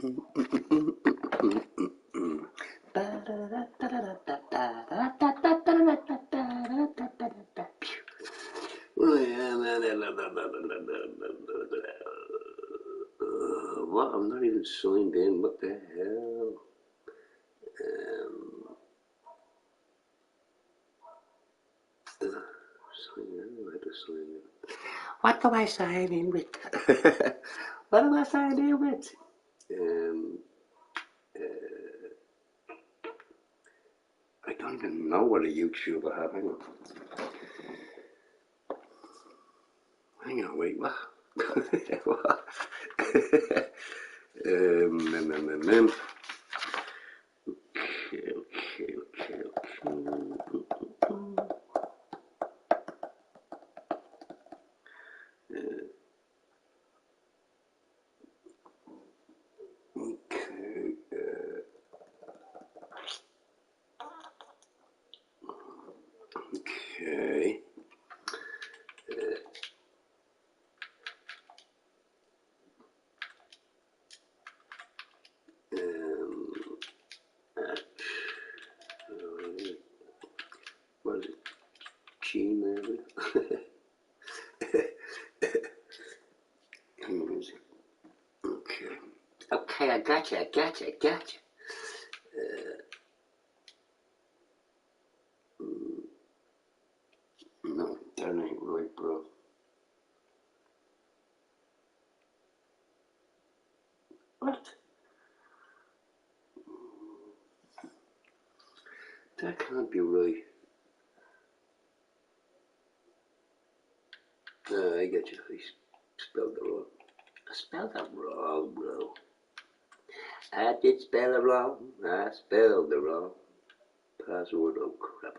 What? I'm not even signed in. What the hell? Um, sign in. I had to sign in. What do I sign in with? What do I sign in with? Um, I don't even know what a YouTube I have. Hang on, wait, what? What? Okay, okay, okay, okay. Okay, okay. Um, what is it? Gmail? Okay. Okay, I gotcha. No, that ain't right, bro. What? That can't be right. I get you. I spelled it wrong. I spelled it wrong, bro. I did spell it wrong. I spelled it wrong. Password, oh crap.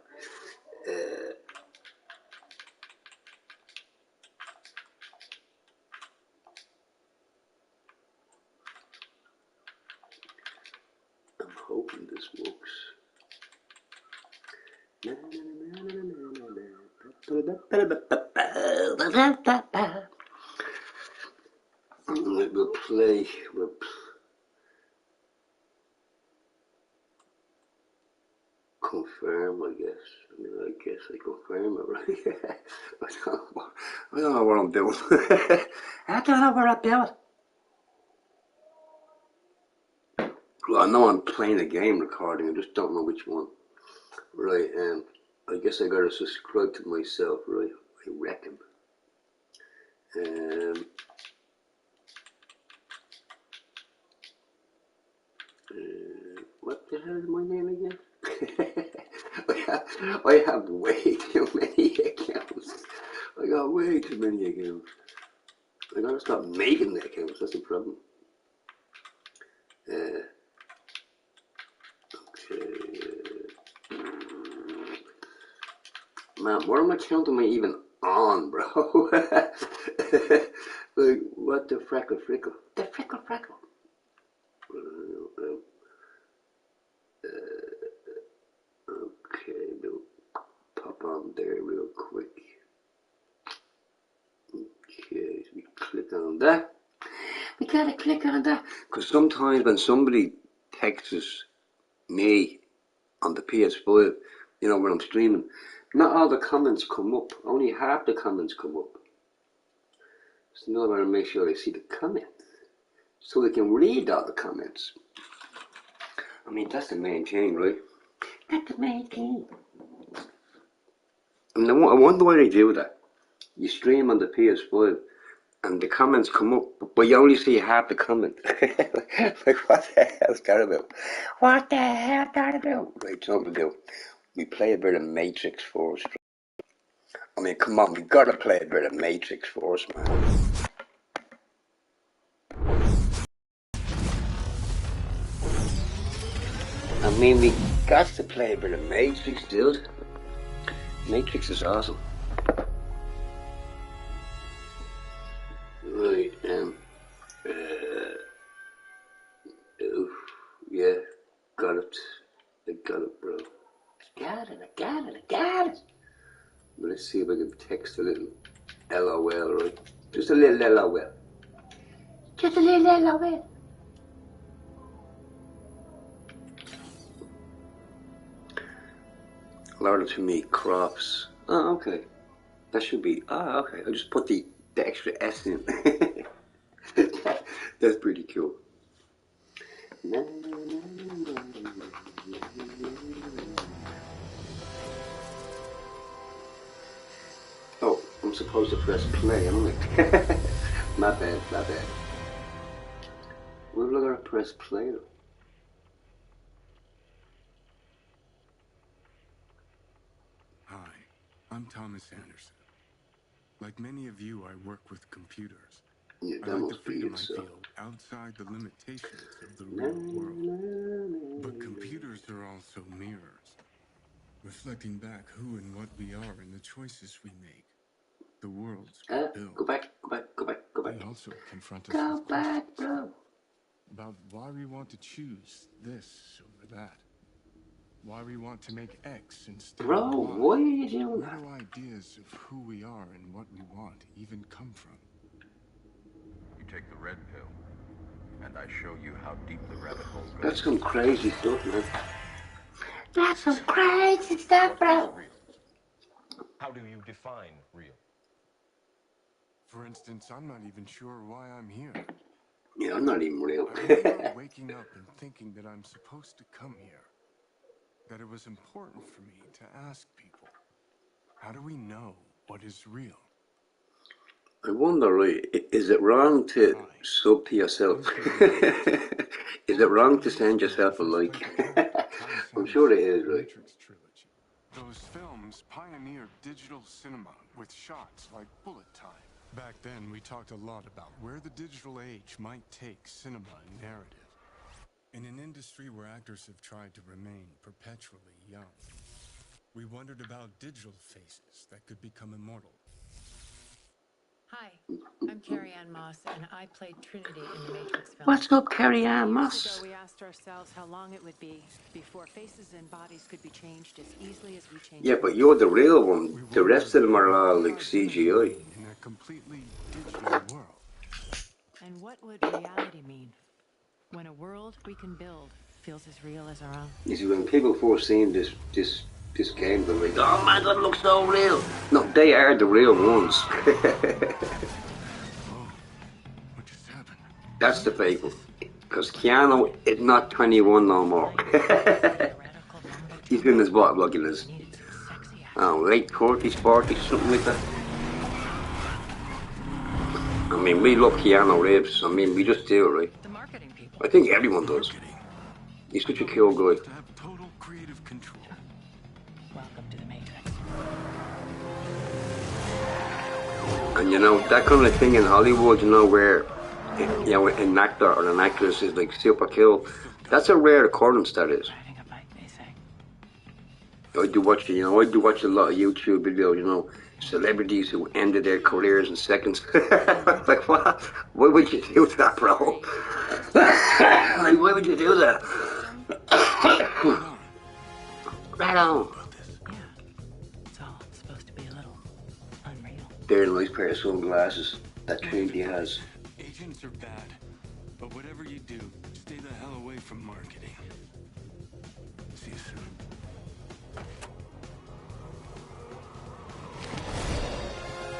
I'm hoping this works. We'll play. Confirm, I guess. I guess I confirm it, right? I don't know what I'm doing. I don't know what I'm doing. Well, I know I'm playing a game recording, I just don't know which one. Right, I guess I gotta subscribe to myself, right? I reckon. What the hell is my name again? I have way too many accounts. I got way too many accounts. I gotta stop making the accounts, that's the problem. Man, what account am I even on, bro? Like, what the freckle frickle? The freckle freckle. Okay, we'll pop on there real quick. Okay, so we click on that. We gotta click on that. Because sometimes when somebody texts me on the PS5, you know, when I'm streaming, not all the comments come up. Only half the comments come up. So now I want to make sure I see the comments, so they can read all the comments. I mean, that's the main thing, right? That's the main thing. I mean, I wonder why they do that. You stream on the PS5 and the comments come up, but you only see half the comment. Like, what the hell's that about? What the hell is that about? Right, so what we do, we play a bit of Matrix first. I mean, come on, we gotta play a bit of Matrix first, man. I mean, we got to play a bit of Matrix, dude. Matrix is awesome. Right, yeah, got it. I got it, bro. I got it. Let's see if I can text a little LOL, right? Just a little LOL. Just a little LOL. Order to me crops. Oh, okay. That should be. Ah, okay. I'll just put the extra S in. That's pretty cool. Oh, I'm supposed to press play, am I? My bad, my bad. Where am I gonna press play? Hi, I'm Thomas Anderson. Like many of you, I work with computers. Yeah, I that like the must be freedom it, I so. feel outside the limitations of the real world. But computers are also mirrors, reflecting back who and what we are and the choices we make, the worlds we build. Go back, go back, go back, go back. They also confront us Go with back, questions bro. about why we want to choose this over that. Why we want to make X instead Bro, of Y. why are you doing Where that? do ideas of who we are and what we want even come from? You take the red pill, and I show you how deep the rabbit hole goes. That's some crazy stuff, man. That's some crazy stuff, bro. How do you define real? For instance, I'm not even sure why I'm here. Yeah, I'm not even real. I remember waking up and thinking that I'm supposed to come here. That it was important for me to ask people, how do we know what is real? I wonder, right, is it wrong to sub to yourself? Is it wrong to send yourself a like? I'm sure it is, right? Matrix trilogy. Those films pioneered digital cinema with shots like bullet time. Back then, we talked a lot about where the digital age might take cinema and narrative. In an industry where actors have tried to remain perpetually young, we wondered about digital faces that could become immortal. Hi, I'm Carrie Ann Moss, and I played Trinity in the Matrix film. What's up, Carrie Ann Years Moss? ago, we asked ourselves how long it would be before faces and bodies could be changed as easily as we changed. Yeah, but you're the real one. We The rest of them are all wondered like what identity CGI. mean in a completely digital world. And what would reality mean when a world we can build feels as real as our own? You see, when people first seen this game, they're like, "Oh man, that looks so real." No, they are the real ones. Oh, what just happened? That's the fake one. Because Keanu is not 21 no more. He's in his what, like in his late 30s, 40s, something like that. I mean, we love Keanu Reeves. I mean, we just do, right? The marketing people. I think everyone does. He's such a cool guy. To have total creative control. Welcome to the Matrix. And you know, that kind of thing in Hollywood, you know, where, you know, an actor or an actress is like super cool. That's a rare occurrence, that is. Driving a bike, they say. I do watch a lot of YouTube videos, you know, celebrities who ended their careers in seconds. Like, what? Why would you do that, bro? Like, why would you do that? Right on. Yeah, it's all supposed to be a little unreal. They're a nice pair of sunglasses that Trinity has. Agents are bad, but whatever you do, stay the hell away from marketing. See you soon.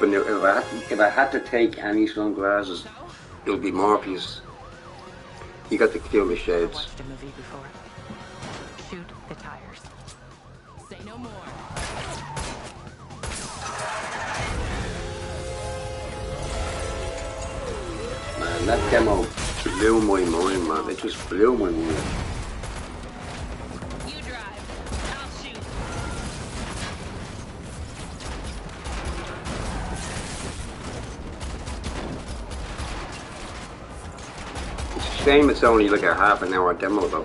But now, if I had to take any sunglasses, it would be Morpheus. You got to kill the I shades. watched a movie before. Shoot the tires. Say no more. Man, that demo blew my mind, man. It just blew my mind. You drive. I'll shoot. It's a shame it's only like a half an hour demo, though.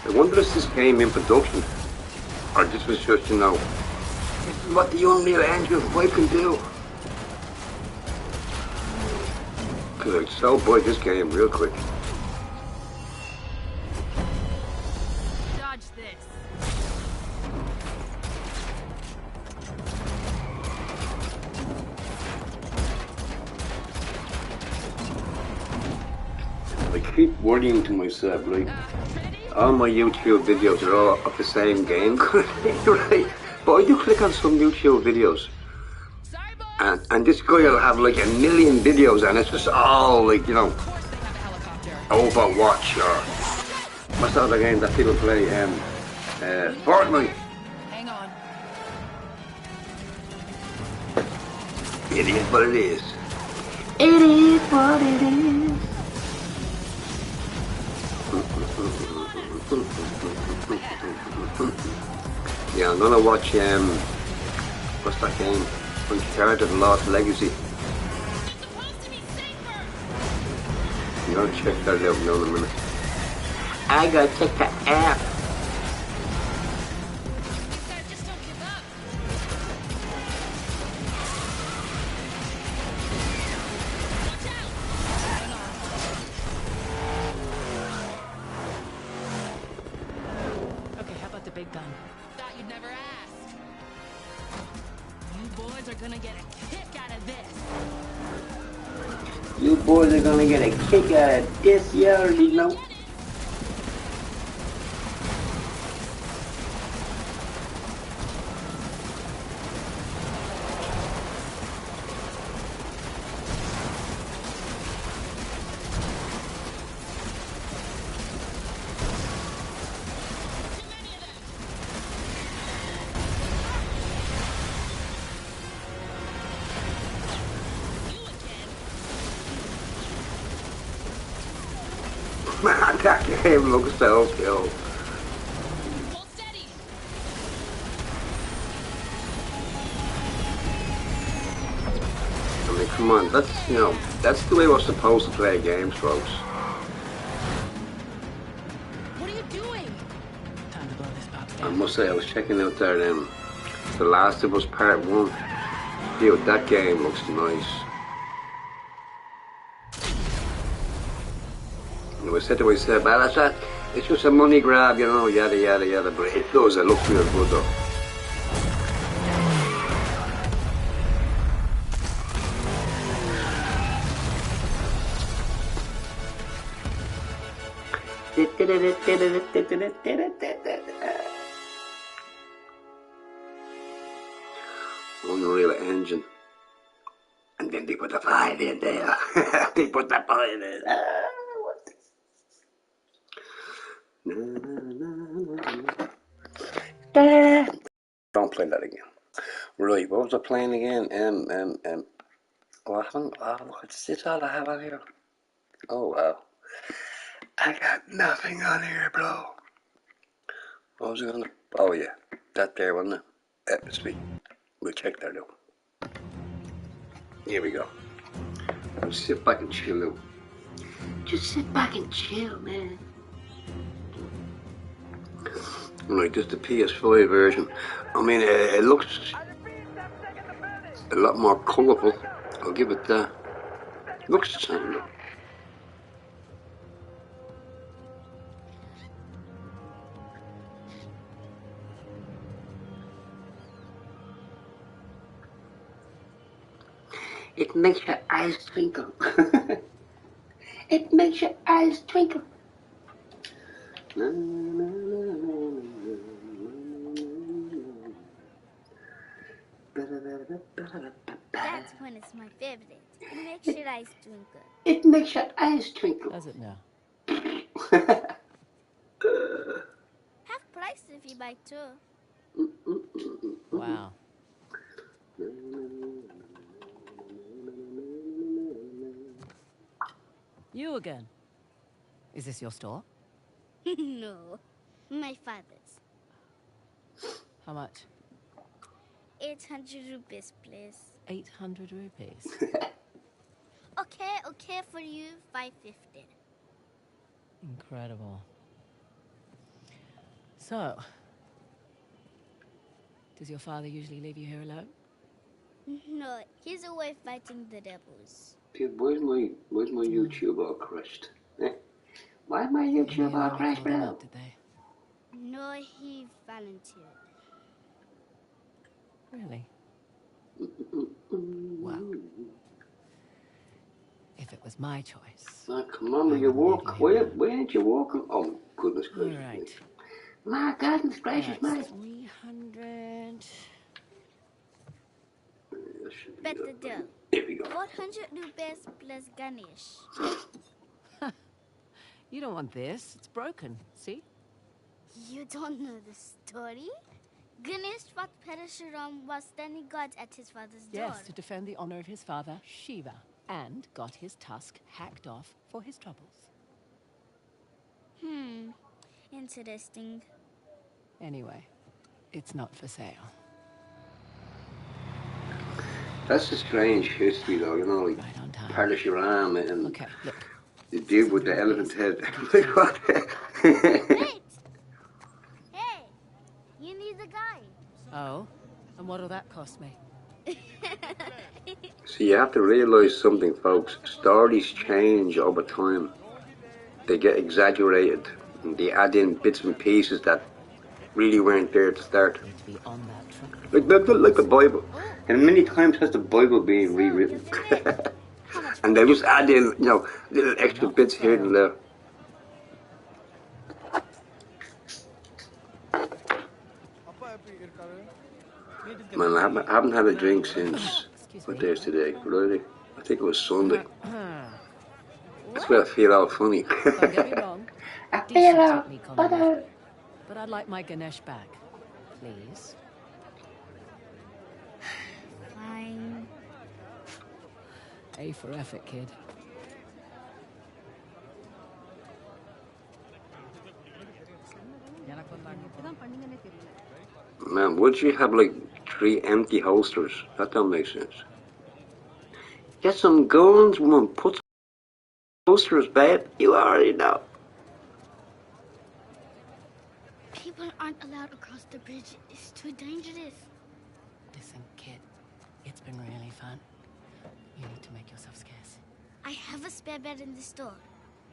I wonder if this came in production, or this was just, you know, this is what the Unreal Engine 5 can do. Because I so bought this game real quick. Dodge this. I keep worrying to myself, like, Trinity? all my YouTube videos are all of the same game, right? But I do click on some YouTube videos, and this guy will have like 1 million videos, and it's just all like, you know, Overwatch or what's the other game that people play? Fortnite. Hang on. It is what it is. It is what it is. Yeah, I'm gonna watch what's that game? Uncharted Lost Legacy. I'm gonna check that out now in a minute. I gotta check the app. Just don't give up. Watch out! Okay, how about the big gun? Thought you'd never ask. You boys are gonna get a kick out of this. You boys are gonna get a kick out of this, you already know. Man, that game looks so cool. Hold steady. I mean, come on, that's, you know, that's the way we're supposed to play games, folks. What are you doing? Time to blow this box I down. must say, I was checking out there The Last of Us Part 1. Dude, that game looks nice. And I said to myself, well, it's just a money grab, you know, yada yada yada, but it does, it looks real good though. Unreal Engine. And then they put the 5 in there. They put the 5 in. Don't play that again. Right, what was I playing again? What's this all I have on here? Oh, wow. I got nothing on here, bro. What was I gonna? Oh, yeah. That there, wasn't it? Sweet. We'll check that out. Here we go. Just sit back and chill out. Just sit back and chill, man. Right, this is the PS5 version. I mean, it looks a lot more colourful. I'll give it that. Looks the same though. It makes your eyes twinkle. It makes your eyes twinkle. That's when it's my favorite. It makes your eyes twinkle. It makes your eyes twinkle. Does it now? Half price if you buy two. Wow. You again? Is this your store? No, my father's. How much? 800 rupees, please. 800 rupees. Okay, for you, 550. Incredible. So, does your father usually leave you here alone? No, he's away fighting the devils. Dude, where's my YouTube all crashed? Eh? Why my YouTube all crashed, Called them bro? up, did they? No, he volunteered. Really? Well, if it was my choice. Oh, come on, will you walk? Why ain't you walking? Oh, Goodness All gracious. right. My goodness gracious, That's mate. 300. That should be Bet the it. deal. Here we go. 400 rupees plus Ganesh. You don't want this. It's broken. See? You don't know the story? Ganesh fought Parashuram was standing guard at his father's door. Yes, to defend the honor of his father, Shiva, and got his tusk hacked off for his troubles. Interesting. Anyway, it's not for sale. That's a strange history, though. You know, like Right on time. Parashuram and Okay, look. the dude with the elephant head. What? Wait! Hey! You need the guy. Oh? And what'll that cost me? So you have to realise something, folks. Stories change over time. They get exaggerated. And they add in bits and pieces that really weren't there to start. Need to be on that truck. Like the Bible. And many times has the Bible been rewritten. And they just add in, you know, little extra bits here and there. Man, I haven't had a drink since, what day is today? Friday? I think it was Sunday. That's why I feel all funny. Don't get me wrong. I Decent feel all technique on funny. that. But I'd like my Ganesh back. Please. Fine. A for effort, kid. Man, would you have like 3 empty holsters? That don't make sense. Get some guns, woman. Put some holsters, babe. You already know. People aren't allowed across the bridge. It's too dangerous. Listen, kid. It's been really fun. You need to make yourself scarce. I have a spare bed in the store.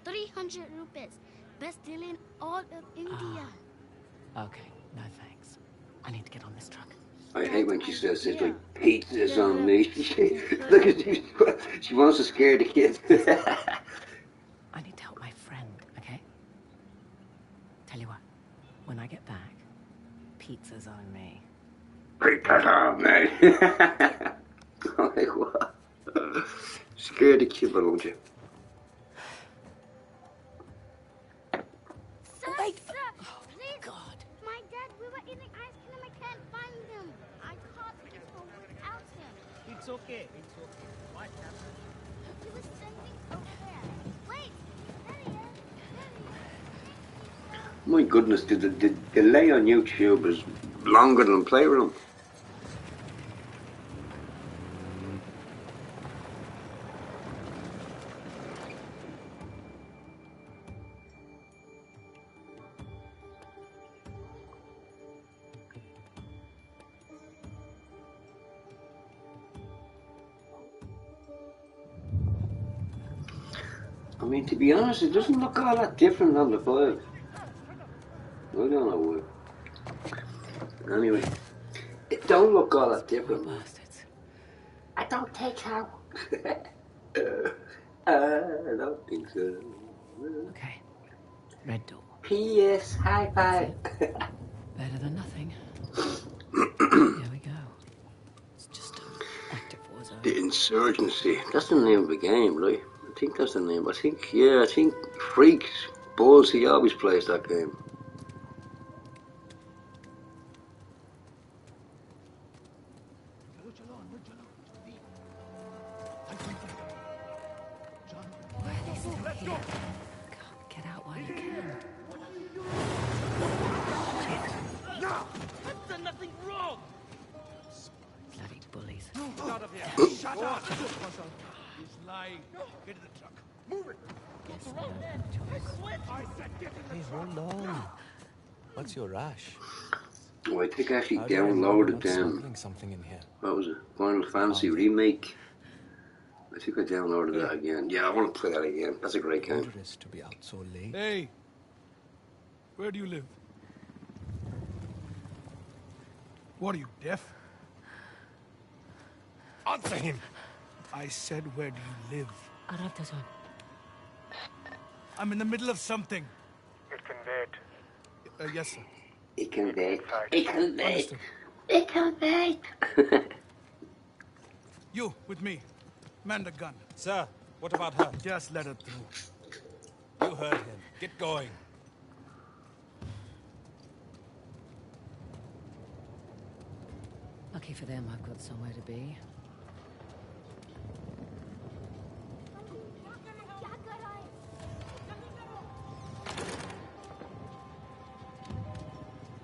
300 rupees. Best deal in all of India. Okay, no thanks. I need to get on this truck. I hate when she says it's like pizzas on me. Look at she wants to scare the kids. I need to help my friend, okay? Tell you what, when I get back, pizza's on me. Pizzas on me. Like what? Scare the kid, don't you? Sir, wait. sir, please. God. My dad, we were eating ice cream. I can't find him. I can't go without him. It's okay. It's okay. What happened? He was standing over there. Wait, there he is. There he is. My goodness, the delay on YouTube is longer than Playroom. I mean, to be honest, it doesn't look all that different on the 5. I don't know why. Anyway, it don't look all that different. Bastards. I don't take how. I don't think so. Okay. Red door. P.S. High five. Better than nothing. Here we go. It's just an active war zone. The Insurgency. That's the name of the game, right? I think that's the name. I think Freaks, Buzz, he always plays that game. Why are they still here? God, get out while you can. I've done nothing wrong. Bloody bullies. Out of here. Shut up. He's lying. Get to the truck. Move it. Guess we don't have a choice. I said get in the Hey, hold on. What's your rush? Oh, I think I actually How do I know we're downloaded not them. smuggling something in here? What was it? Final Fantasy Remake. I think I downloaded that again. Yeah, I want to play that again. That's a great game. Dangerous to be out so late. Hey. Where do you live? What are you, deaf? Answer him. I said, where do you live? Arabtazon. I'm in the middle of something. It can vary. Yes, sir. Ik kan wait. Ik kan wait. Understood. Ik kan wait. You, with me. Man the gun. Sir, what about her? Just let her through. You heard him. Get going. Lucky for them, I've got somewhere to be.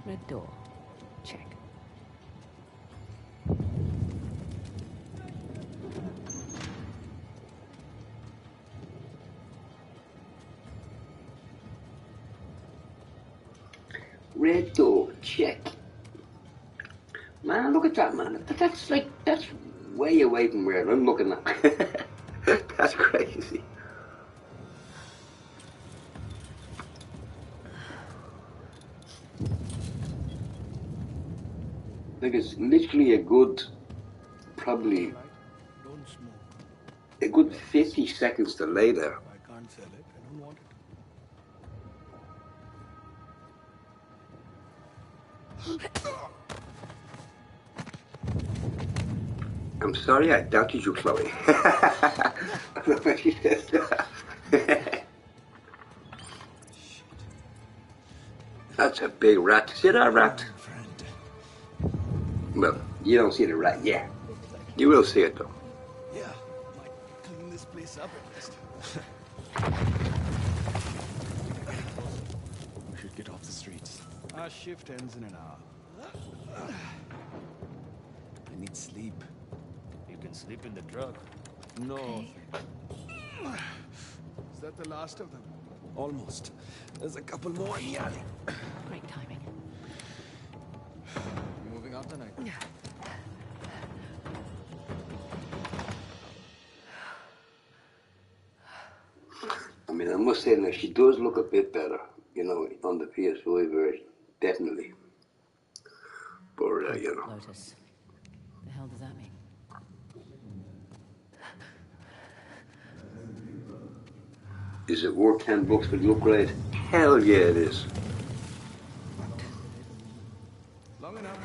Red door. Check. Red door, check. Man, look at that, man. That's way away from where I'm looking at. That's crazy. Like, it's literally a good, probably Don't smoke. a good 50 seconds delay there. I can't sell it. I don't want it. I'm sorry I doubted you, Chloe. I don't know what she says. That's a big rat. See that rat? Well, you don't see the rat yet. You will see it though. Yeah. Might clean this place up at least. We should get off the streets. Our shift ends in an hour. I need sleep. You can sleep in the truck. No. Is that the last of them? Almost. There's a couple more in the alley. Great timing. You moving out tonight? I mean, I must say now, she does look a bit better, you know, on the PS5 version. Definitely. But, you know. Lotus. The hell does that mean? Is it worth $10 for the upgrade? Hell yeah, it is. Long enough.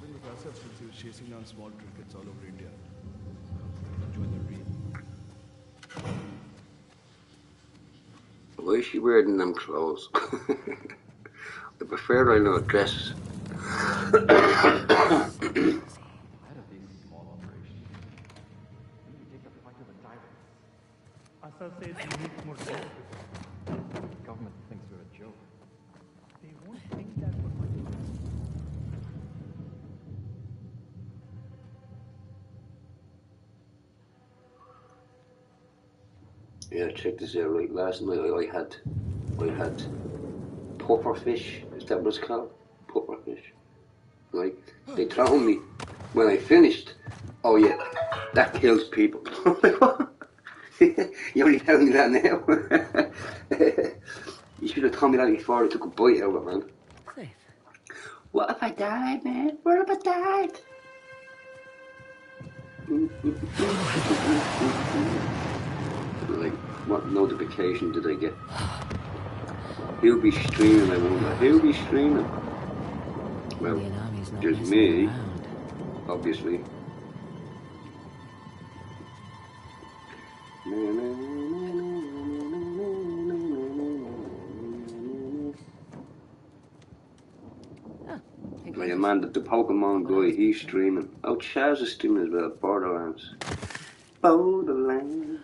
Been with ourselves since he was chasing down small trinkets all over India. Join the read. Why is she wearing them clothes? I prefer I know dresses. Associates need more people. The government thinks we're a joke. They won't think that for much. Yeah, check this out. Right, last night I had puffer fish. Is that what it's called? Puffer fish. Right? They told me when I finished. Oh yeah, that kills people. You only tell me that now. You should have told me that before I took a bite out of it, man. Cliff. What if I died, man? What if I died? Like, what notification did I get? Who'll be streaming, I wonder. Who'll be streaming? Well, Indian Army's not there's messing me, around. obviously. Like, man, the Pokemon guy, he's streaming. Oh, Chaz is streaming as well. Borderlands. Borderlands.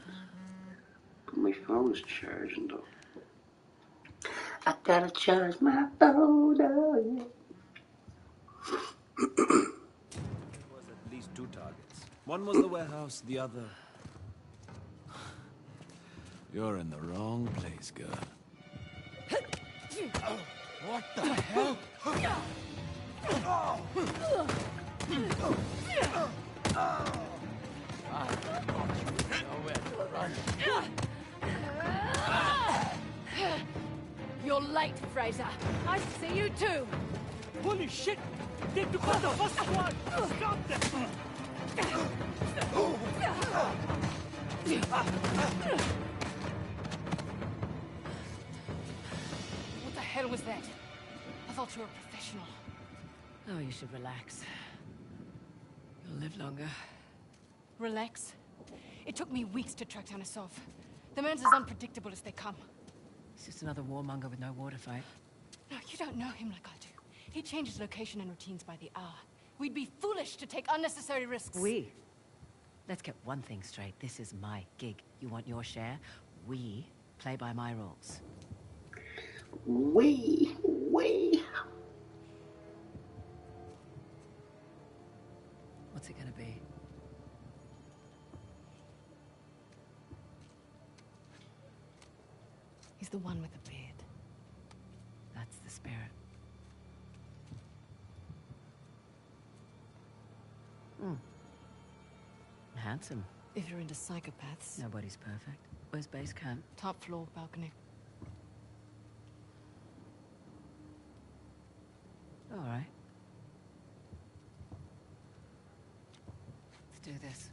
But my phone is charging though. I gotta charge my phone. It was at least 2 targets. One was the warehouse, the other... You're in the wrong place, girl. What the hell? You're late, Fraser. I see you too. Holy shit! They took out the first squad! Stop them! What the hell was that? you're a professional. Oh, you should relax. You'll live longer. Relax. It took me weeks to track down Asov. The man's as unpredictable as they come. He's just another warmonger with no war to fight. No, you don't know him like I do. He changes location and routines by the hour. We'd be foolish to take unnecessary risks. Let's get one thing straight. This is my gig. You want your share? We play by my rules. We. What's it gonna be? He's the one with the beard. That's the spirit. Handsome. If you're into psychopaths. Nobody's perfect. Where's base camp? Top floor, balcony. All right. Let's do this.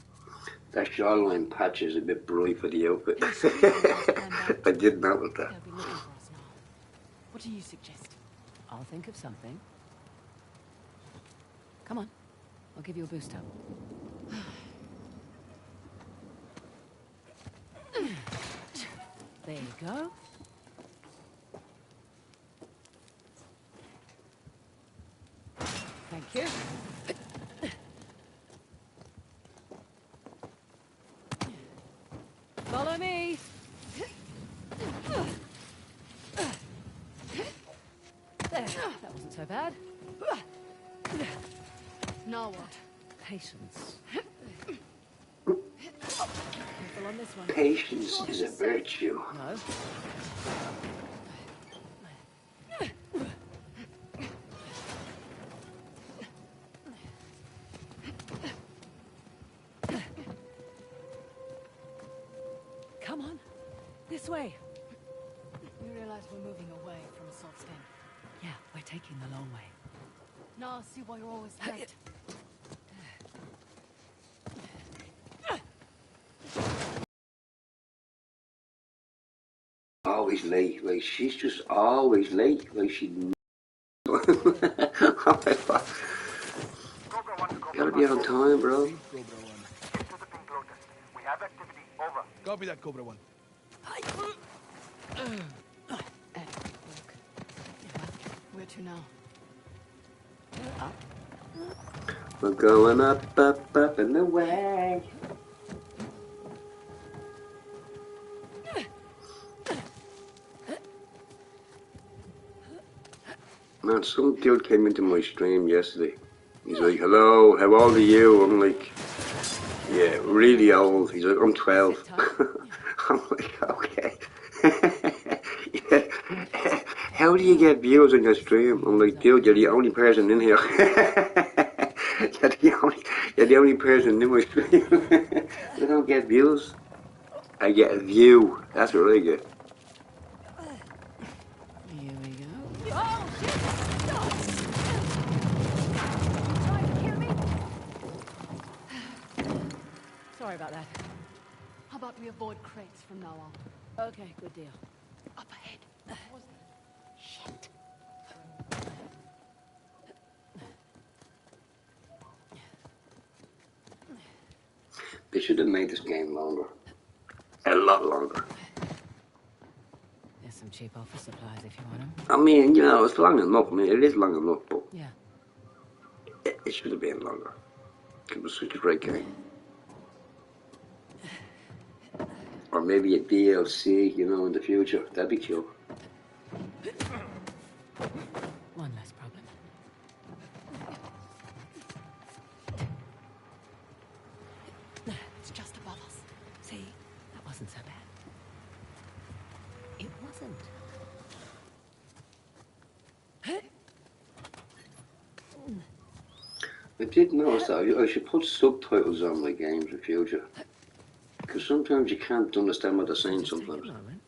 That shoreline patch is a bit bright for the outfit. I did notice that. They'll be looking for us now. What do you suggest? I'll think of something. Come on. I'll give you a boost up. There you go. Thank you. Follow me. There, that wasn't so bad. Now what? Patience. Careful on this one. Patience is a virtue. No. Come on. This way. You realize we're moving away from Assault's Den? Yeah, we're taking the long way. Now I see why you're always late. Always late. Like, she's just always late. Like, she... Gotta be on time, bro. Cobra 1. We have activity. Over. Copy that, Cobra 1. Where to now? We're going up, up, up and away. Man, some dude came into my stream yesterday. He's like, hello, how old are you? I'm like, yeah, really old. He's like, I'm 12. I'm like, okay. Yeah. How do you get views on your stream? I'm like, dude, you're the only person in here. You're the only person in my stream. I don't get views. I get a view. That's what I get. Here we go. Oh, shit! Stop! Trying to kill me? Sorry about that. How about we avoid crates from now on? Okay, good deal. Up ahead. What was that? Shit. They should have made this game longer. A lot longer. There's some cheap office supplies if you want them. I mean, you know, it's long enough. I mean, it is long enough, but Yeah. it should have been longer. It was such a great game. Or maybe a DLC, you know, in the future. That'd be cool. One less problem. It's just above us. See, that wasn't so bad. It wasn't. I did notice that. I should put subtitles on my games in future. Because sometimes you can't understand what they're saying Just take a sometimes. moment.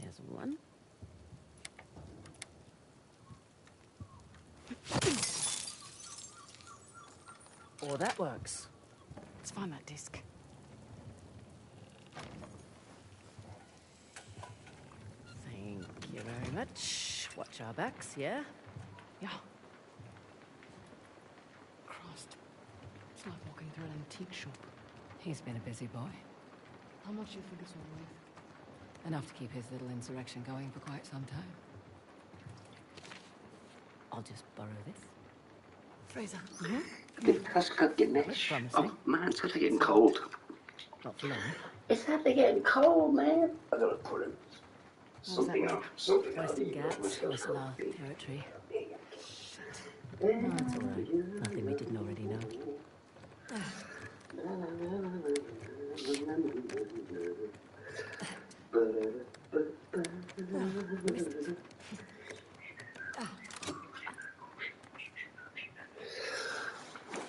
There's one. Oh, that works. Let's find that disc. right. Shh. Watch our backs, yeah? Yeah. Christ. It's like walking through an antique shop. He's been a busy boy. How much do you think it's all worth? Enough to keep his little insurrection going for quite some time. I'll just borrow this. Fraser. That's got Ganesh. Oh man, it's actually getting cold. Not for long. It's actually getting cold, man. I gotta put in something on. Something on. Western Ghats, Hoysala territory. No, it's all right. Nothing we didn't already know.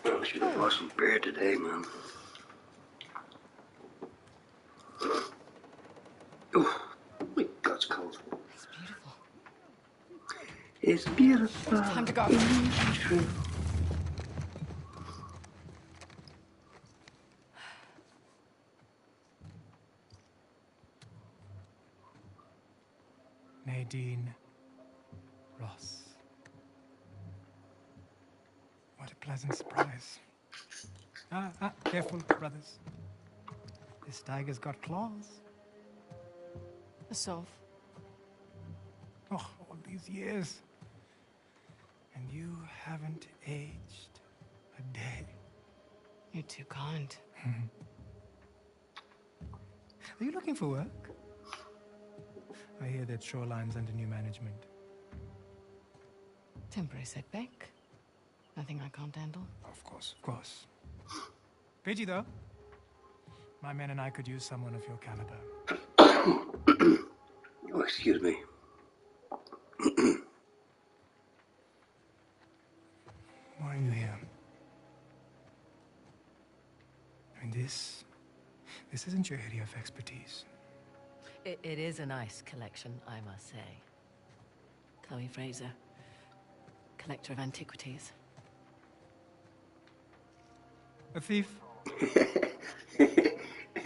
I should have bought some beer today, man. Oh, my God, it's cold. It's beautiful. It's beautiful. Time to go. Nadine Ross. What a pleasant surprise. Careful, brothers. This tiger's got claws. A sov. Oh, all these years. And you haven't aged a day. You're too kind. Are you looking for work? I hear that Shoreline's under new management. Temporary setback. Nothing I can't handle. Of course, of course. Pidgey, though. My men and I could use someone of your caliber. Oh, excuse me. Why are you here? I mean, this isn't your area of expertise. It is a nice collection, I must say. Chloe Fraser, collector of antiquities. A thief?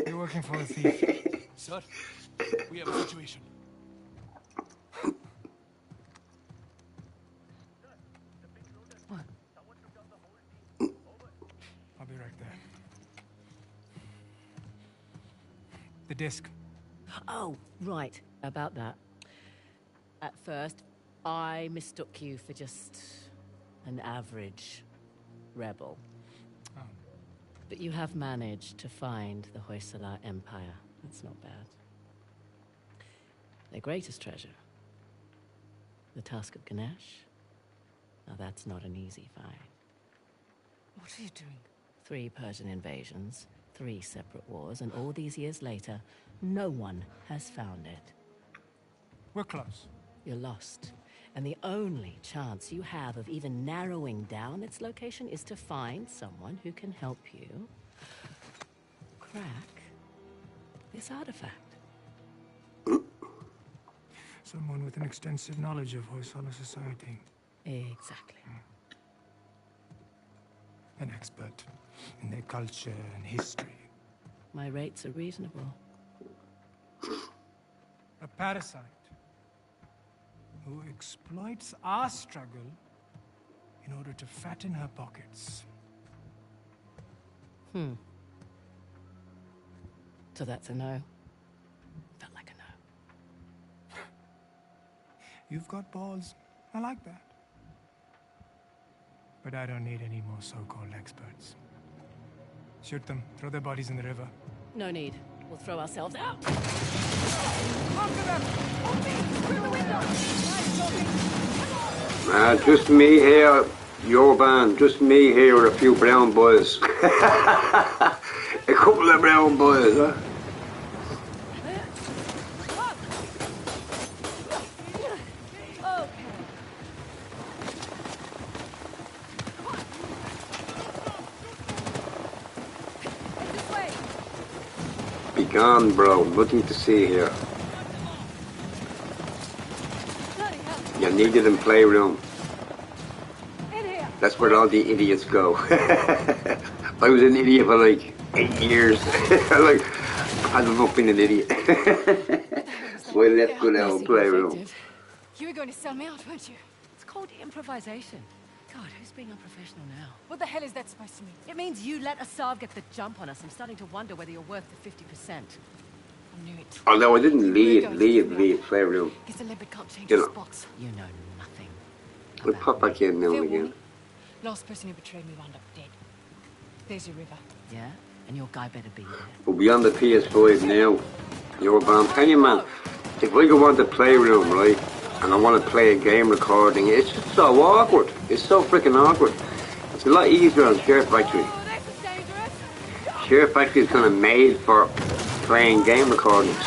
You're working for a thief. Sir, we have a situation. What? I'll be right there. The disc. Oh, right. About that. At first, I mistook you for just an average rebel. Oh. But you have managed to find the Hoysala Empire. That's not bad. Their greatest treasure, the Tusk of Ganesh. Now that's not an easy find. What are you doing? 3 Persian invasions, 3 separate wars, and all these years later, no one has found it. We're close. You're lost. And the only chance you have of even narrowing down its location is to find someone who can help you crack this artifact. Someone with an extensive knowledge of Hoysala society. Exactly. An expert in their culture and history. My rates are reasonable. A parasite who exploits our struggle in order to fatten her pockets. So that's a no. Felt like a no. You've got balls. I like that. But I don't need any more so-called experts. Shoot them. Throw their bodies in the river. No need. We'll throw ourselves out. After them! Through the window! Just me here, your band. Just me here with a few brown boys. A couple of brown boys, huh? Be gone, bro. Nothing to see here. You need it in playroom. That's where all the idiots go. I was an idiot for like 8 years. I don't know being an idiot. So I left good old playroom. You were going to sell me out, weren't you? It's called improvisation. God, who's being unprofessional now? What the hell is that supposed to mean? It means you let Asav get the jump on us. I'm starting to wonder whether you're worth the 50%. I knew it. Although I didn't leave Playroom. Guess the leopard can't change You his know. spots. You know nothing. We'll pop back in now Fair and again. warning. Last person who betrayed me wound up dead. There's your river. Yeah? And your guy better be there. We'll be on the PS5 now. You're bound. Tell you, man, if I go on the Playroom, right, and I want to play a game recording, it's just so awkward. It's so freaking awkward. It's a lot easier on Share Factory. Share Factory is kind of made for playing game recordings.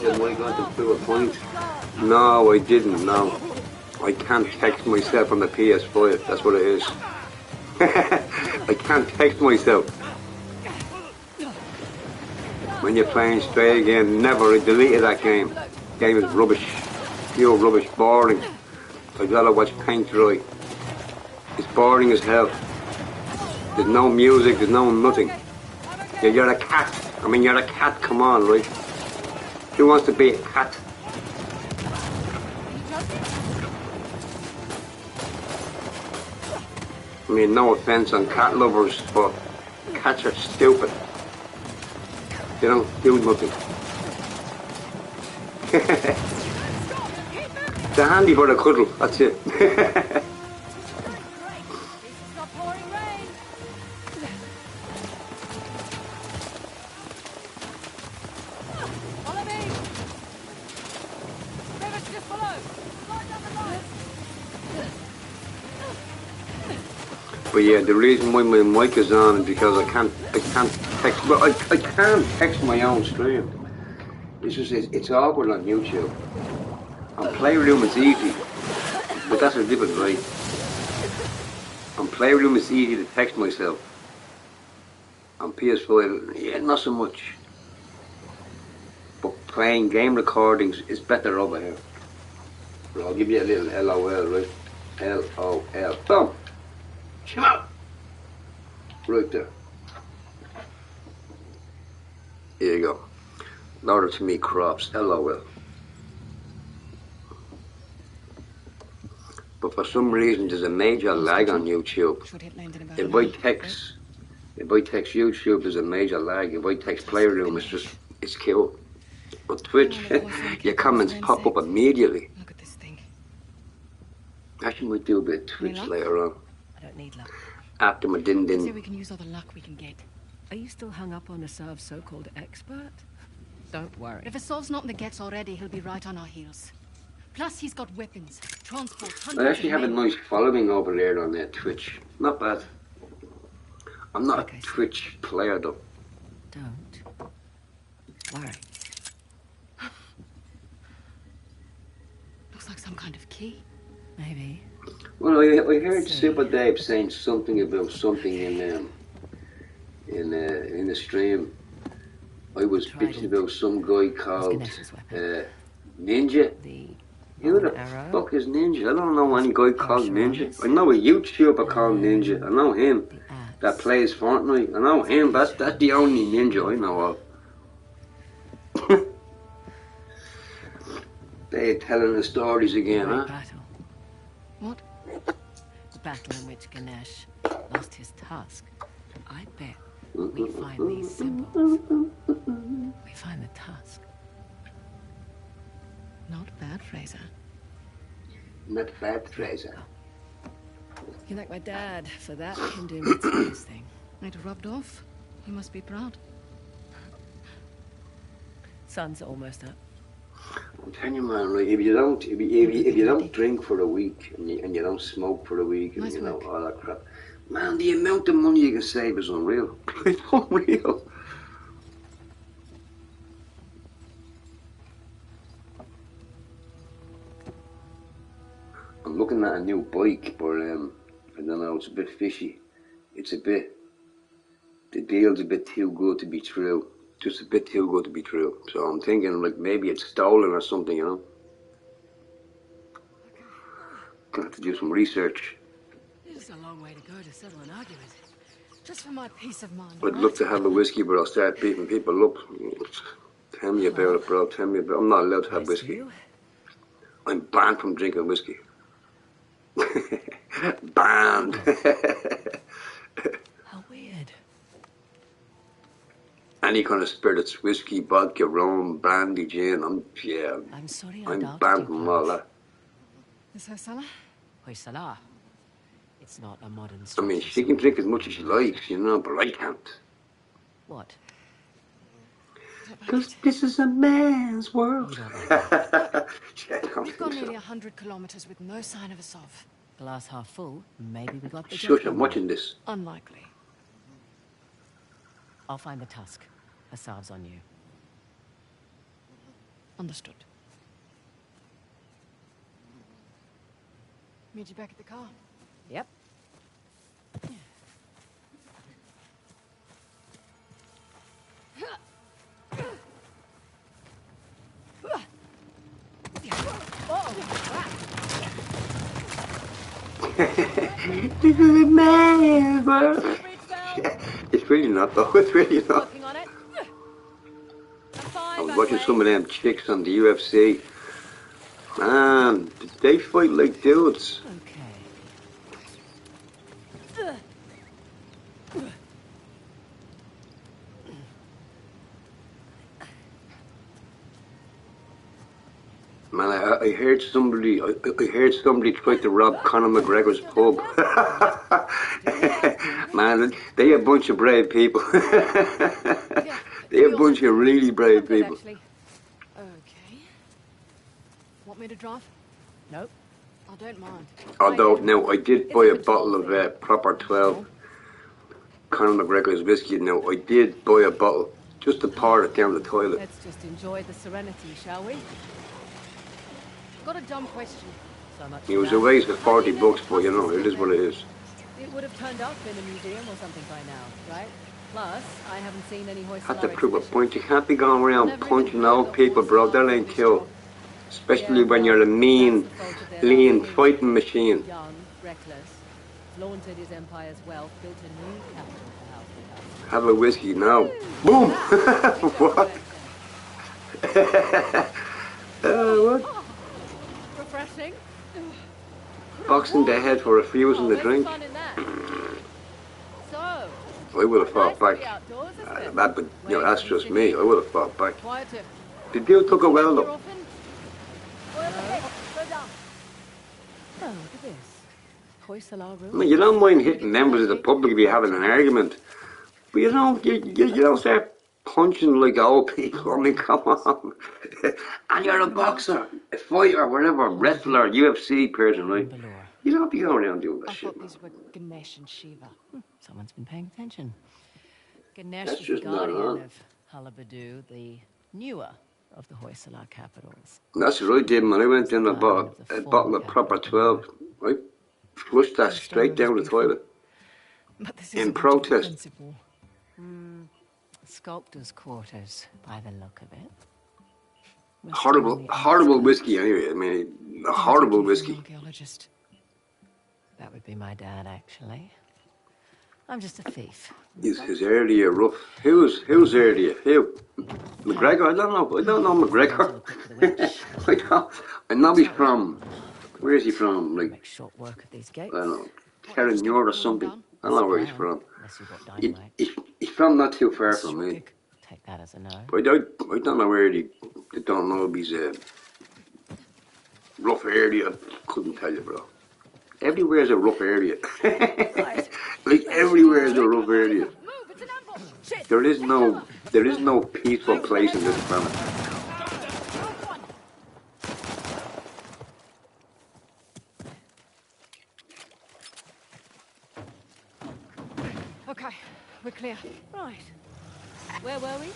Am I going to prove a point? No, I didn't, no. I can't text myself on the PS5, that's what it is. I can't text myself. When you're playing Stray again, never, I deleted that game. Game is rubbish. Pure rubbish, boring. I'd rather watch paint dry. It's boring as hell. There's no music, there's no nothing. You're a cat. I mean, you're a cat, come on, right? Who wants to be a cat? I mean, no offense on cat lovers, but cats are stupid. They don't do nothing. They're handy for the cuddle, that's it. But yeah, the reason why my mic is on is because I can't text. Well, I can text my own stream. It's just it's awkward on YouTube. On Playroom it's easy, but that's a different right. On Playroom it's easy to text myself. On PS5, yeah, not so much. But playing game recordings is better over here. Well, I'll give you a little LOL, right? LOL. Boom. Come out! Right there. Here you go. Order to me crops. LOL. But for some reason there's a major lag on YouTube. If I text YouTube there's a major lag. If I text Playroom it's killed. But Twitch, your comments pop up immediately. Look at this thing. Actually might do a bit of Twitch later on. I don't need luck. After my din Say din. we can use all the luck we can get. Are you still hung up on Asav's so-called expert? Don't worry. If Asav's not in the Gets already, he'll be right on our heels. Plus, he's got weapons, transport, I hundreds actually of have a men. nice following over there on Twitch. Not bad. I'm not a Twitch player though. Don't worry. Looks like some kind of key. Maybe. Well, I heard Super Dave saying something about something in the stream. I was bitching about some guy called Ninja. Who the fuck is Ninja? I don't know any guy called Ninja. I know a YouTuber called Ninja. I know him. That plays Fortnite. I know him. That's the only Ninja I know of. They're telling the stories again, huh? What? The battle in which Ganesh lost his tusk. I bet we find these symbols. We find the tusk. Not bad, Fraser. Not bad, Fraser. You like my dad for that? I can do Mitsubi's thing. It rubbed off. You must be proud. Sun's almost up. I'm telling you, man, right, if you don't drink for a week and you don't smoke for a week and you know all that crap, man, the amount of money you can save is unreal. It's unreal. I'm looking at a new bike, but I don't know, it's a bit fishy. The deal's a bit too good to be true. Just a bit too good to be true. So I'm thinking like maybe it's stolen or something, you know. Gonna have to do some research. This is a long way to go to settle an argument. Just for my peace of mind. I'd love to have a whiskey, but I'll start beating people up. Tell me about it, bro. Tell me about it. I'm not allowed to have whiskey. I'm banned from drinking whiskey. Banned. How weird. Any kind of spirits, whiskey, vodka, rum, brandy, gin, I'm sorry, I'm doubted banned you, from all that. This Hoysala? Hoysala. It's not a modern I structure. mean, she can drink as much as she likes, you know, but I can't. What? Because this is a man's world. We've gone nearly 100 kilometers with no sign of a sov. Glass half full. Maybe we got the Shush, job I'm done. watching this. Unlikely. I'll find the tusk. Asav's on you. Understood. Meet you back at the car. Yep. This is a man's world. It's really not, though. It's really not. I was watching some of them chicks on the UFC. Man, they fight like dudes. Man, I heard somebody. I heard somebody try to rob Conor McGregor's pub. Man, they a bunch of brave people. They a bunch of really brave people. Okay. Want me to drive? Nope. I don't mind. Although, now, I did buy a bottle of Proper 12 Conor McGregor's whiskey. Now, I did buy a bottle just to pour it down the toilet. Let's just enjoy the serenity, shall we? Got a dumb question. So much It was for a that. waste of 40 bucks, but you know, it is what it is. It would have turned up in a museum or something by now, right? Plus, I haven't seen any Hoysala Have to prove a exhibition. point. You can't be going around punching old people, bro. That ain't cool. Especially when you're a mean, lean fighting machine. Young, reckless, flaunted his empire's wealth, built a new capital for Halfling. Have a whiskey now. Boom! What? What? Refreshing. Boxing the head for refusing the drink. Fun in that. So, I would have fought back. That, but, you know, that's just me. I would have fought back. quiet tip. The deal took a while, though. Oh, look at this. Hoysala I room. mean, you don't mind hitting members of the public if you're having an argument. But you don't start punching like old people. I mean, come on. And you're a boxer, a fighter, whatever, wrestler, UFC person, right? You don't be going around doing that I shit, thought man. these were Ganesh and Shiva. Someone's been paying attention. Ganesh That's is the just not guardian on. of Halabadu, the newer of the Hoysala capitals. And that's what I did, man. I went in and bought a bottle of Proper 12. I flushed that straight down the toilet. But this In protest. Sculptor's quarters, by the look of it. Horrible, horrible whiskey anyway. I mean, a horrible whiskey. Archaeologist. That would be my dad, actually. I'm just a thief. Is his area rough? Who's area? Who? McGregor? I don't know McGregor. I know he's from, where is he from? Like, Make short work of these I gates. don't know, Terranure or something. I don't know where he's from. Unless you've got He, dynamite. he's from not too far from me. Take that as a no. But I don't know where I don't know if he's a rough area. Couldn't tell you, bro. Everywhere's a rough area. Like everywhere is a rough area. There is no peaceful place in this planet. Okay, we're clear. Right. Where were we?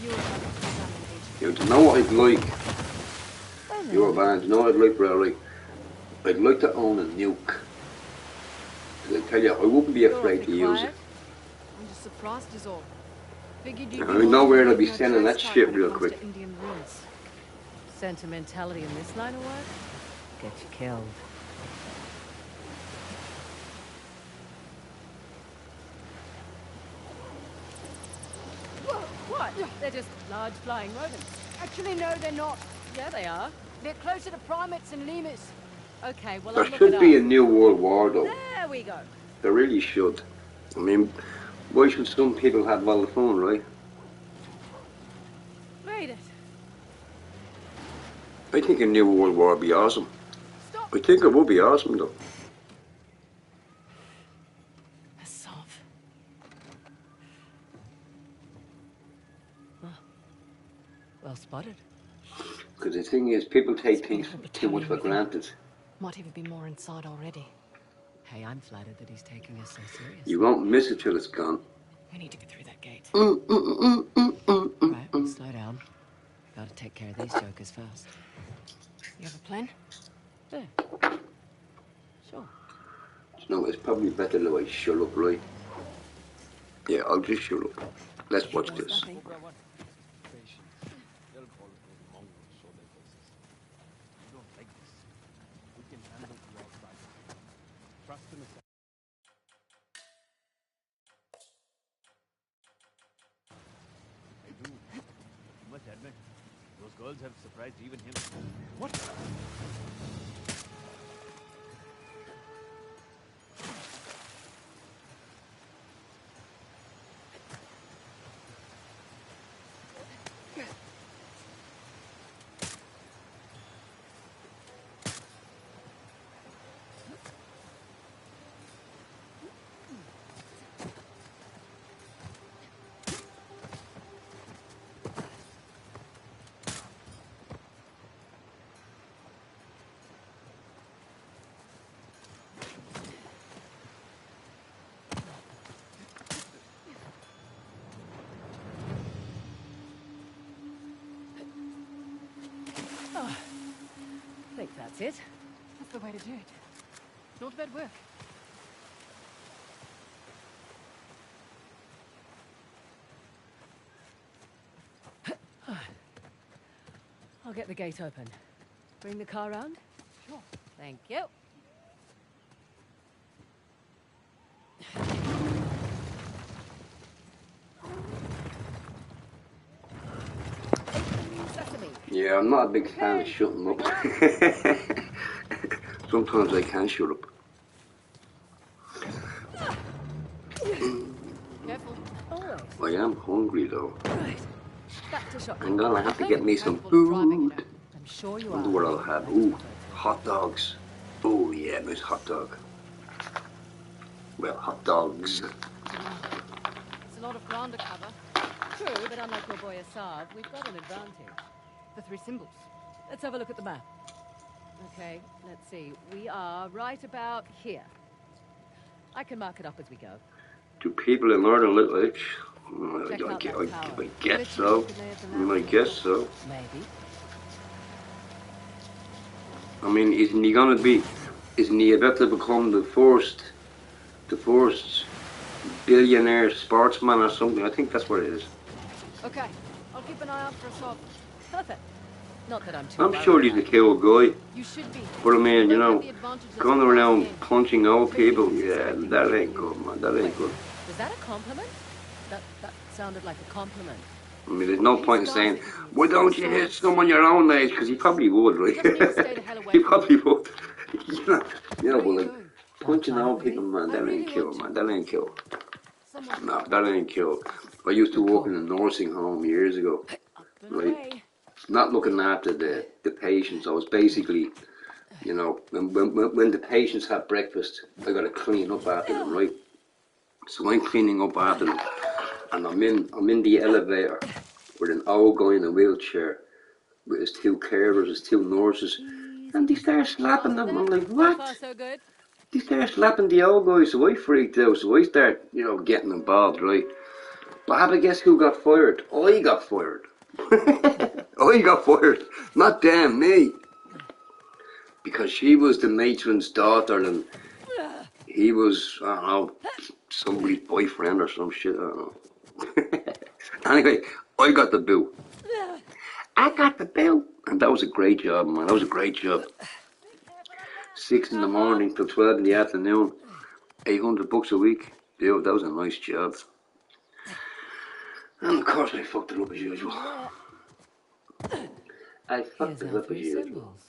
You were having to examine the agent. You know, to know what I'd like, you're a band, you know what I'd like, bro? Like, I'd like to own a nuke. 'Cause I tell you, I wouldn't be afraid to use it. I'm just surprised is all. Figured you'd I know where they'll be no sending that trace shit type when it real comes quick. to Indian ruins. Sentimentality in this line of work? Get you killed. What? They're just large flying rodents. Actually, no, they're not. Yeah, they are. They're closer to primates and lemurs. Okay, well, There I'll look should it be up. a new world war, though. There we go. There really should. I mean, why should some people have all the fun, right? Read it. I think a new world war would be awesome. I think it would be awesome, though. A sov. Oh. Well spotted. Because the thing is, people take things too much for granted. Might even be more inside already. Hey, I'm flattered that he's taking us so seriously. You won't miss it till it's gone. We need to get through that gate. Right, we'll slow down. Gotta take care of these jokers first. You have a plan? Yeah. Sure. No, it's probably better that I shut up, right? Yeah, I'll just shut up. Let's watch this. Those girls have surprised even him. What? I think that's it. That's the way to do it. Not bad work. I'll get the gate open. Bring the car round? Sure. Thank you. Sesame. Yeah, I'm not a big fan of shutting up. Sometimes I can shut up. Careful. Always. I am hungry, though. Right. Back to shopping. I'm gonna have to get me some Careful driving, food. I'm sure you I are. wonder what I'll have. Ooh, hot dogs. Oh yeah, nice hot dog. Well, hot dogs. It's a lot of ground to cover. True, but unlike your boy Asav, we've got an advantage. The three symbols. Let's have a look at the map. Okay, let's see. We are right about here. I can mark it up as we go. Do people in Northern Little Lich? Check out that tower. I guess so. I guess so. Maybe. I mean, isn't he about to become the first billionaire sportsman or something? I think that's what it is. Okay, I'll keep an eye out for a shop. Perfect. Not that I'm too I'm worried sure he's a about cool guy. You should be. But I mean, you Don't know, have the advantages going of around the game. punching old people, yeah, that ain't good, man. That ain't good. it. Was that a compliment? That sounded like a compliment. I mean, there's no point in saying, why don't you hit someone your own age? Because he probably would, right? Just need to stay the hell away He from probably would. you know, What are but you like, doing? punching old people, man, that really ain't cool, want to. man. That ain't cool. Someone No, that ain't cool. I used to work in a nursing home years ago. been Right. away. Not looking after the patients. I was basically, you know, when the patients had breakfast, I got to clean up after them, right? So I'm cleaning up after them, and I'm in the elevator with an old guy in a wheelchair with his two carers, his two nurses, and they start slapping them. I'm like, So what? far, so good. They start slapping the old guy, so I freaked out. So I start, you know, getting involved, right? But have a guess who got fired? I got fired. I got fired, not them, me. Because she was the matron's daughter and he was, I don't know, somebody's boyfriend or some shit, I don't know. Anyway, I got the boot. I got the boot. And that was a great job, man. That was a great job. 6 in the morning till 12 in the afternoon. $800 a week. Dude, that was a nice job. And of course I fucked it up as usual. I fucked Here's it our up as 3 usual. symbols.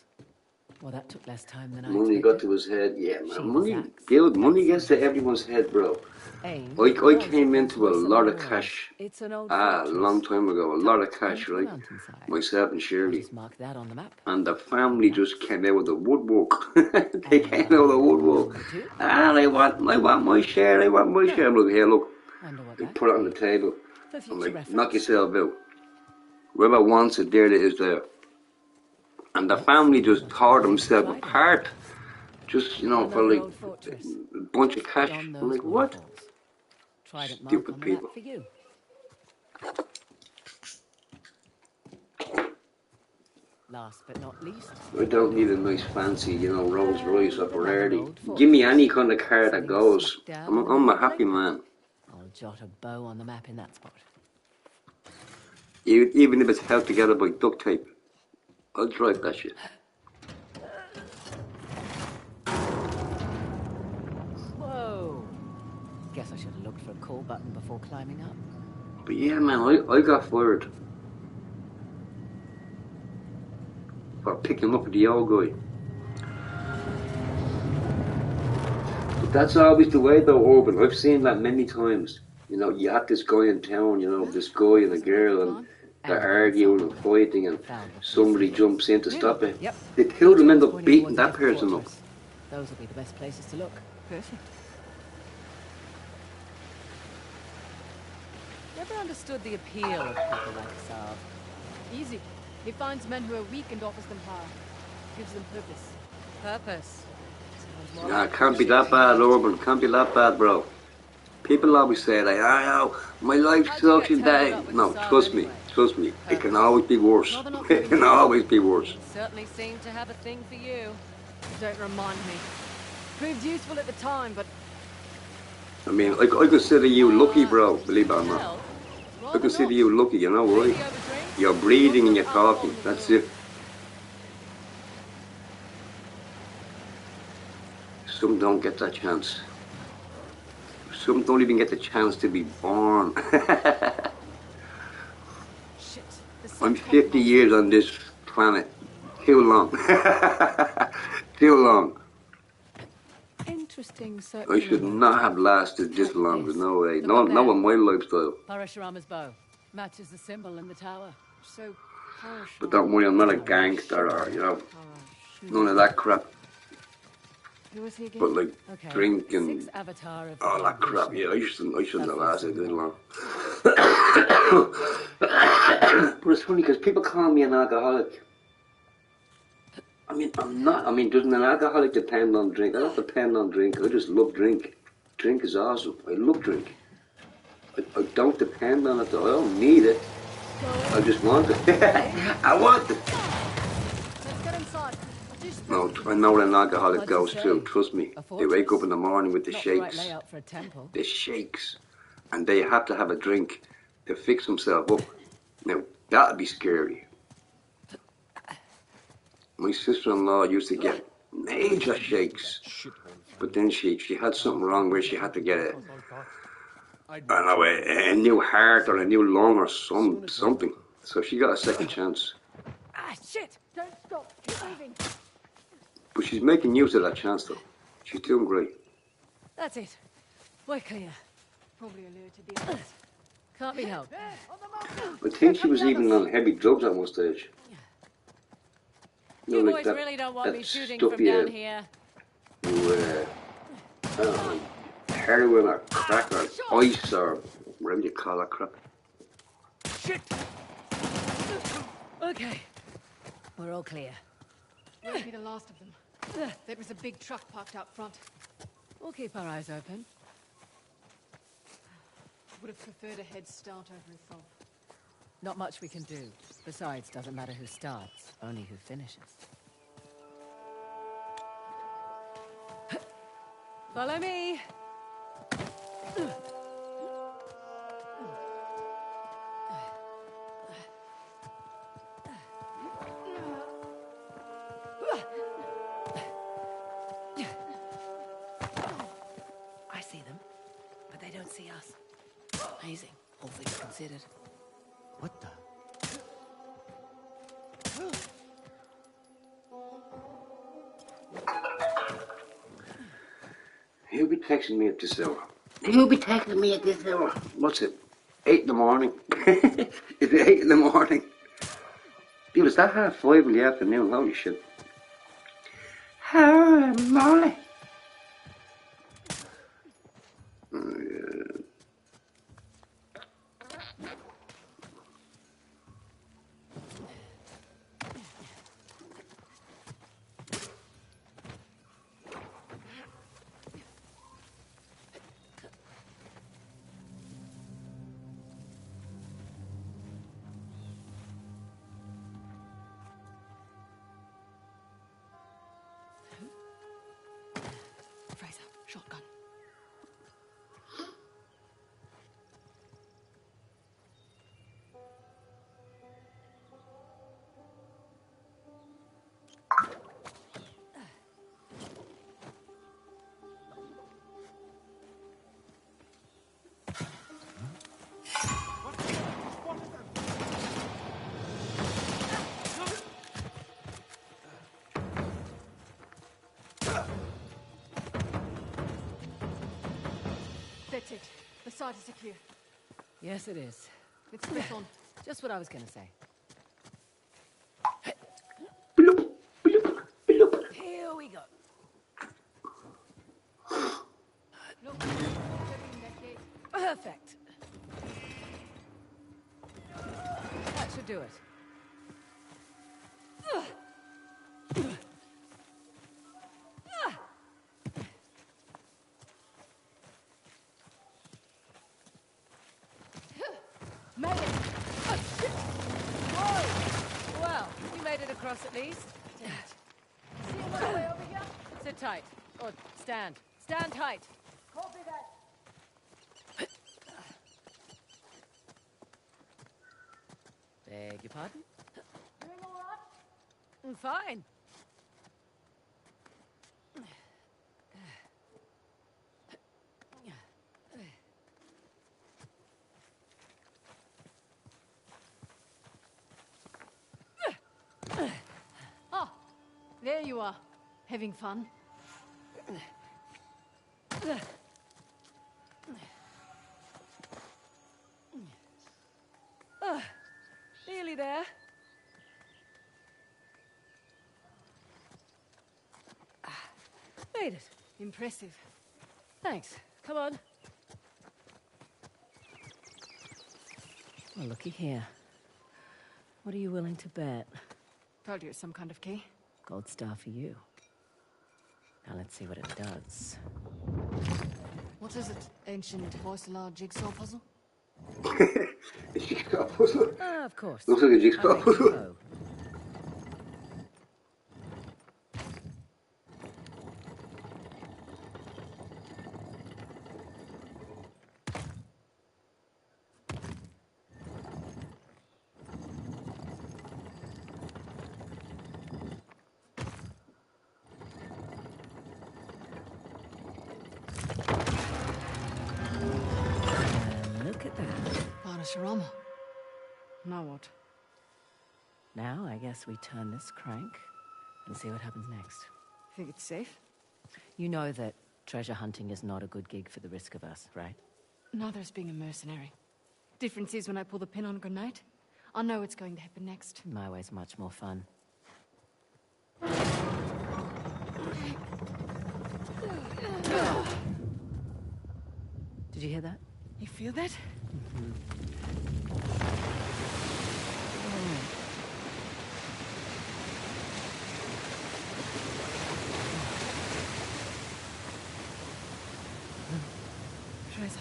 Well, that took less time than I Money expected. got to his head. Yeah, man. Shiva's Money, axe. dude, money gets to everyone's head, bro. Aim I was came into a voice on lot the of walls. cash. It's an old A fortress. long time ago. A lot of cash, Into the right? mountainside. Myself and I'll Shirley. just mark that on the map. And the family just came out of the woodwork. They came out of the woodwork. And I want my share, I want my share. I'm like, here, look. They put it on the table. I'm like, knock yourself out. Whoever wants it, there it is there. And the family just tore themselves apart. Just, you know, for like a bunch of cash. I'm like, what? Stupid people. For you. Last but not least, I don't need a nice fancy, you know, Rolls Royce or Ferrari. Give me any kind of car that goes. I'm a happy man. I'll jot a bow on the map in that spot. Even if it's held together by duct tape, I'll drive that shit. Whoa! Guess I should have looked for a call button before climbing up. But yeah, man, I got fired for picking up the old guy. But that's always the way though, Urban. I've seen that many times. You know, you had this guy in town, you know, this guy and a girl, and they're arguing and fighting, and somebody jumps in to stop it. The two of them end up beating that person up. Those will be the best places to look. Perfect. Never understood the appeal of people like Saab. Easy. He finds men who are weak and offers them power. Gives them purpose. Purpose. Nah, can't be that bad, Urban. Can't be that bad, bro. People always say like, oh, my life sucks and that. No, trust me. It can always be worse. It can always be worse. He certainly seemed to have a thing for you. Don't remind me. Proved useful at the time, but... I mean, I consider you lucky, bro, believe it or not. I consider you lucky, you know why? You're breathing and you're talking, that's it. Some don't get that chance. Some don't even get the chance to be born. I'm 50 years on this planet. Too long. Too long. Interesting. I should not have lasted this long. There's no way. No in my lifestyle. Parashurama's bow matches the symbol in the tower. So, But don't worry, I'm not a gangster or, you know, none of that crap. Who was he again? But like drink and all that crap. Yeah, I shouldn't have lasted this long. But it's funny because people call me an alcoholic. I mean, I'm not. I mean, doesn't an alcoholic depend on drink? I don't depend on drink. I just love drink. Drink is awesome. I love drink. I don't depend on it though. I don't need it. I just want it. I want it. Let's get inside. No, I know what an alcoholic goes through. Trust me. They wake up in the morning with the shakes. The shakes. And they have to have a drink to fix themselves up. Now, that'd be scary. My sister-in-law used to get major shakes. But then she had something wrong where she had to get a new heart or a new lung or something. So she got a second chance. Ah, shit! Don't stop. Keep moving. But she's making use of that chance, though. She's doing great. That's it. We're clear. Probably a lure to be honest. Can't be helped. I think she was even on heavy drugs at one stage. You like boys really don't want me shooting stuff from down here. Heroin or crack or ice or whatever you call that crap. Shit! Okay. We're all clear. Won't be the last of them. There was a big truck parked out front. We'll keep our eyes open. Would have preferred a head start over Etholf. Not much we can do. Besides, doesn't matter who starts, only who finishes. Follow me! I see them, but they don't see us. Amazing. All things considered. considered. What the? He'll be texting me at this hour. He'll be texting me at this hour. What's it? 8 in the morning. It's 8 in the morning. It was that 5:30 in the afternoon. Holy shit. Holy moly. Fraser, shotgun. That's it. The site is secure. Yes, it is. Let's press on. Just what I was gonna say. Here we go. Look, open that gate. Perfect. That should do it. Made it! Oh, shit. Whoa! Well, we made it across at least. See another way over here? Sit tight. Or stand. Stand tight. Copy that. Beg your pardon? Doing all right? Fine. Oh, there you are. Having fun? Nearly there. Made it. Impressive. Thanks. Come on. Well, looky here. What are you willing to bet? Told you it's some kind of key. Gold star for you. Now let's see what it does. What is it? Ancient Hoysala jigsaw puzzle? A jigsaw puzzle? Of course. Looks like a jigsaw I make puzzle. bow. Look at that. Parashurama. Now what? Now I guess we turn this crank and see what happens next. Think it's safe? You know that treasure hunting is not a good gig for the risk of us, right? Neither is being a mercenary. Difference is when I pull the pin on a grenade, I know what's going to happen next. My way's much more fun. Did you hear that? You feel that? Fraser,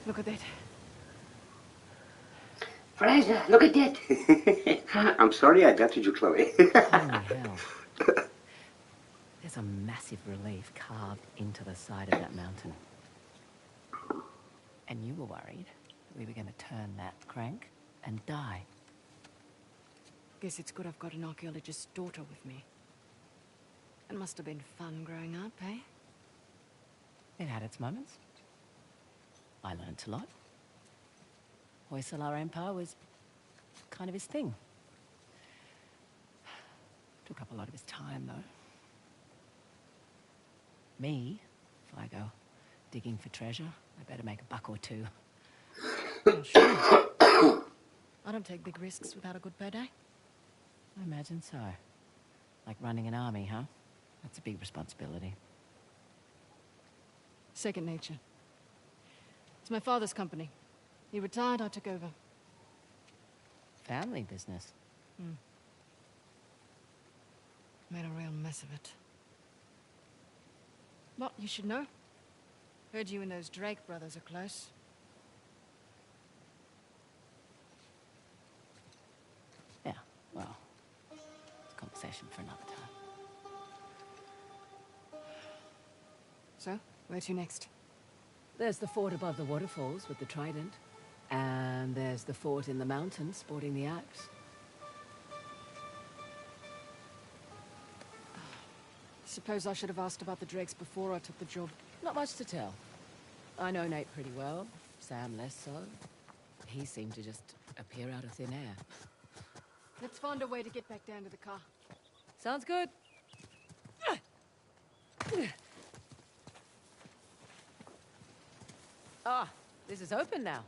look at that. Fraser, look at that. I'm sorry I doubted you, Chloe. Holy hell. There's a massive relief carved into the side of that mountain. And you were worried that we were going to turn that crank and die. Guess it's good I've got an archaeologist's daughter with me. It must have been fun growing up, eh? It had its moments. I learnt a lot. Hoysala Empire was kind of his thing. Took up a lot of his time, though. Me, if I go digging for treasure, I better make a buck or two. Oh, sure. I don't take big risks without a good payday. I imagine so. Like running an army, huh? That's a big responsibility. Second nature. It's my father's company. He retired, I took over. Family business. Made a real mess of it. But you should know. Heard you and those Drake brothers are close. Yeah, well, it's a conversation for another time. So, where to next? There's the fort above the waterfalls with the trident. And there's the fort in the mountains sporting the axe. Suppose I should have asked about the Drakes before I took the job. Not much to tell. I know Nate pretty well, Sam less so. He seemed to just appear out of thin air. Let's find a way to get back down to the car. Sounds good. Ah, this is open now.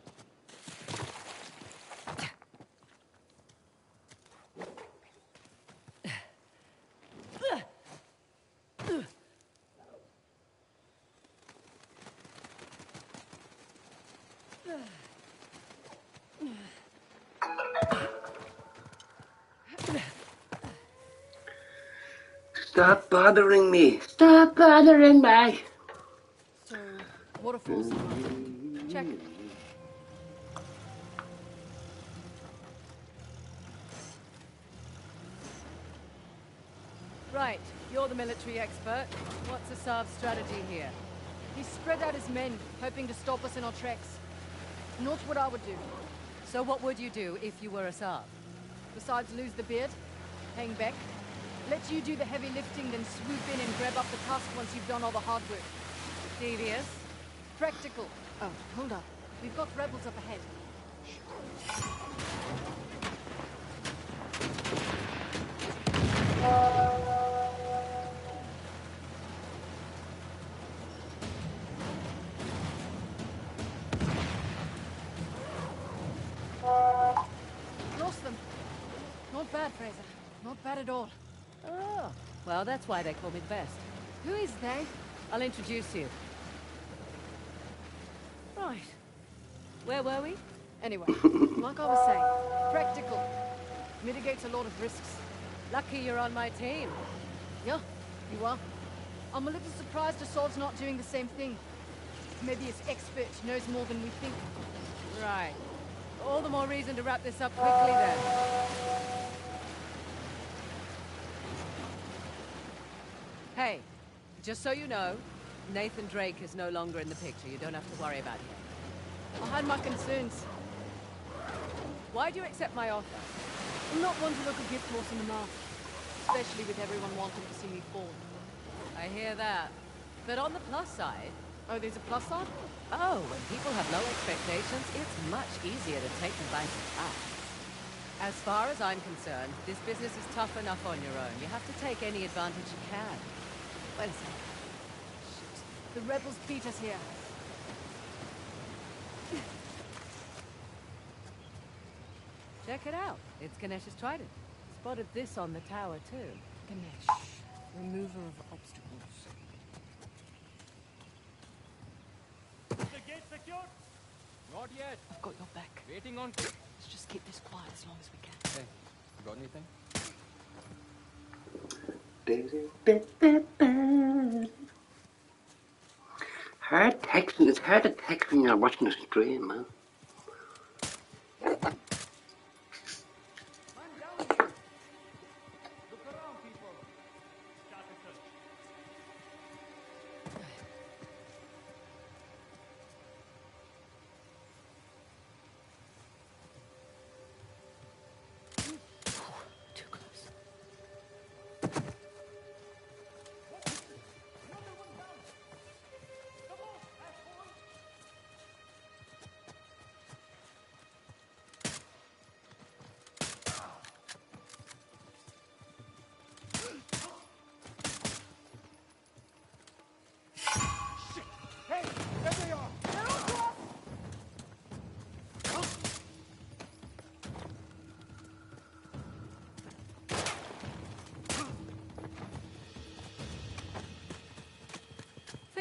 Stop bothering me. Stop bothering me. So, waterfalls. Check. Right, you're the military expert. What's Asav's strategy here? He spread out his men, hoping to stop us in our tracks. Not what I would do. So what would you do if you were Asav? Besides lose the beard, hang back, let you do the heavy lifting, then swoop in and grab up the tusk once you've done all the hard work. Devious. Practical. Oh, hold up. We've got rebels up ahead. Lost them. Not bad, Fraser. Not bad at all. Oh, well, that's why they call me the best. Who is they? I'll introduce you. Right. Where were we? Anyway, like I was saying, practical. Mitigates a lot of risks. Lucky you're on my team. Yeah, you are. I'm a little surprised Asav's not doing the same thing. Maybe his expert knows more than we think. Right. All the more reason to wrap this up quickly then. Hey, just so you know, Nathan Drake is no longer in the picture. You don't have to worry about him. I had my concerns. Why do you accept my offer? I'm not one to look a gift horse in the mouth. Especially with everyone wanting to see me fall. I hear that. But on the plus side... Oh, there's a plus side? Oh, when people have low expectations, it's much easier to take them by surprise. As far as I'm concerned, this business is tough enough on your own. You have to take any advantage you can. Wait a second. Shit. The rebels beat us here. Check it out. It's Ganesh's trident. Spotted this on the tower, too. Ganesh. Remover of obstacles. Is the gate secured? Not yet. I've got your back. Waiting on... Let's just keep this quiet as long as we can. Hey, got anything? Hard texting. It's hard to text when you're watching a stream, man.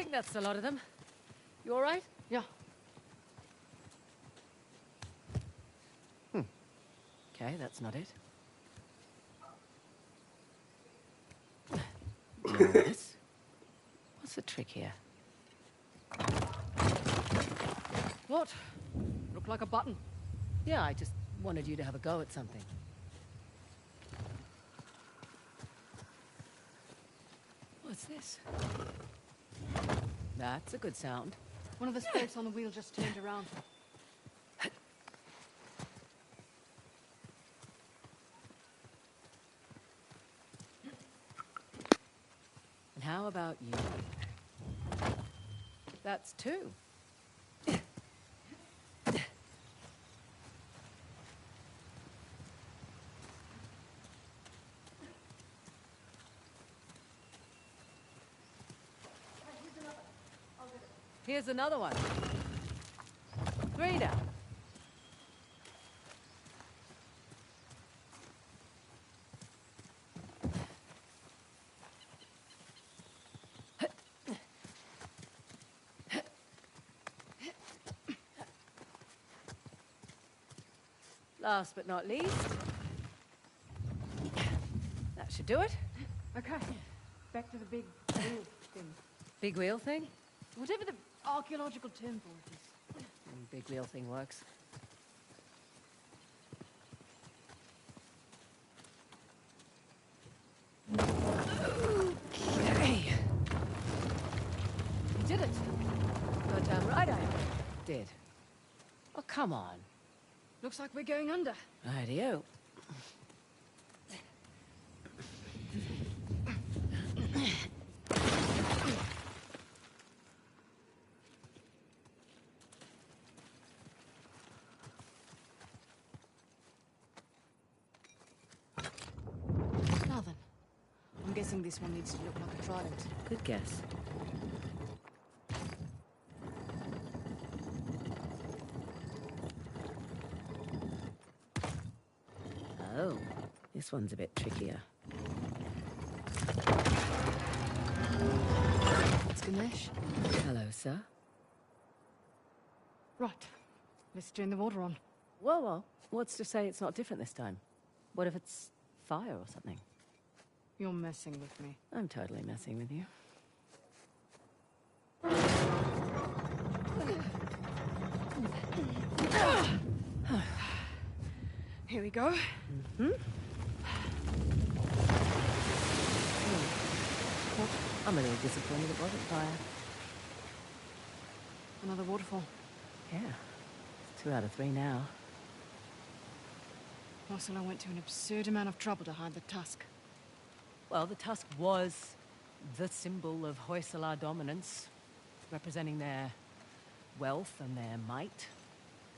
think that's a lot of them. You all right? Yeah. Okay, that's not it. This? What's the trick here? What? Look like a button. Yeah, I just wanted you to have a go at something. What's this? That's a good sound. One of the spokes on the wheel just turned around. And how about you? That's two. Here's another one. Three down. Last but not least, that should do it. Okay, back to the big wheel thing. Big wheel thing? Whatever the archaeological term for it is. Big wheel thing works. Okay. You did it. You're damn right I did. Oh, come on. Looks like we're going under. Rightio. Now then, I'm guessing this one needs to look like a trident. Good guess. Oh, this one's a bit trickier. It's Ganesh. Hello, sir. Right. Let's turn the water on. Whoa, whoa. What's to say it's not different this time? What if it's fire or something? You're messing with me. I'm totally messing with you. Here we go. Mm-hmm. I'm a little disappointed it wasn't fire. Another waterfall. Yeah. It's 2 out of 3 now. Ursula went to an absurd amount of trouble to hide the tusk. Well, the tusk was the symbol of Hoysala dominance, representing their wealth and their might.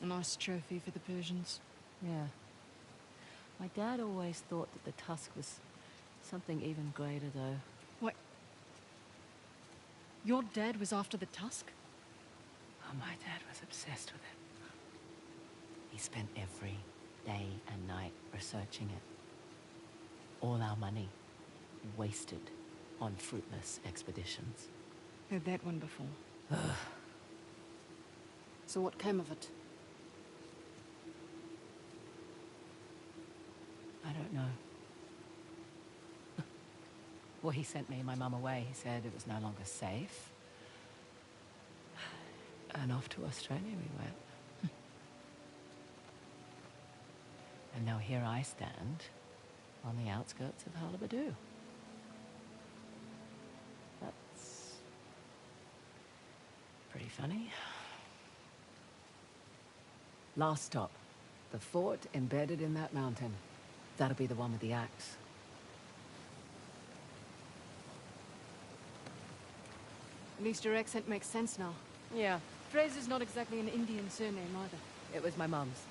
A nice trophy for the Persians. Yeah. My dad always thought that the tusk was something even greater, though. What? Your dad was after the tusk? Oh, my dad was obsessed with it. He spent every day and night researching it. All our money wasted on fruitless expeditions. Heard that one before. Ugh. So what came of it? I don't know. Well, he sent me and my mum away. He said it was no longer safe. And off to Australia we went. And now here I stand on the outskirts of Harlabadoo. That's pretty funny. Last stop. The fort embedded in that mountain. That'll be the one with the axe. At least your accent makes sense now. Yeah, Fraser's not exactly an Indian surname either. it was my mum's.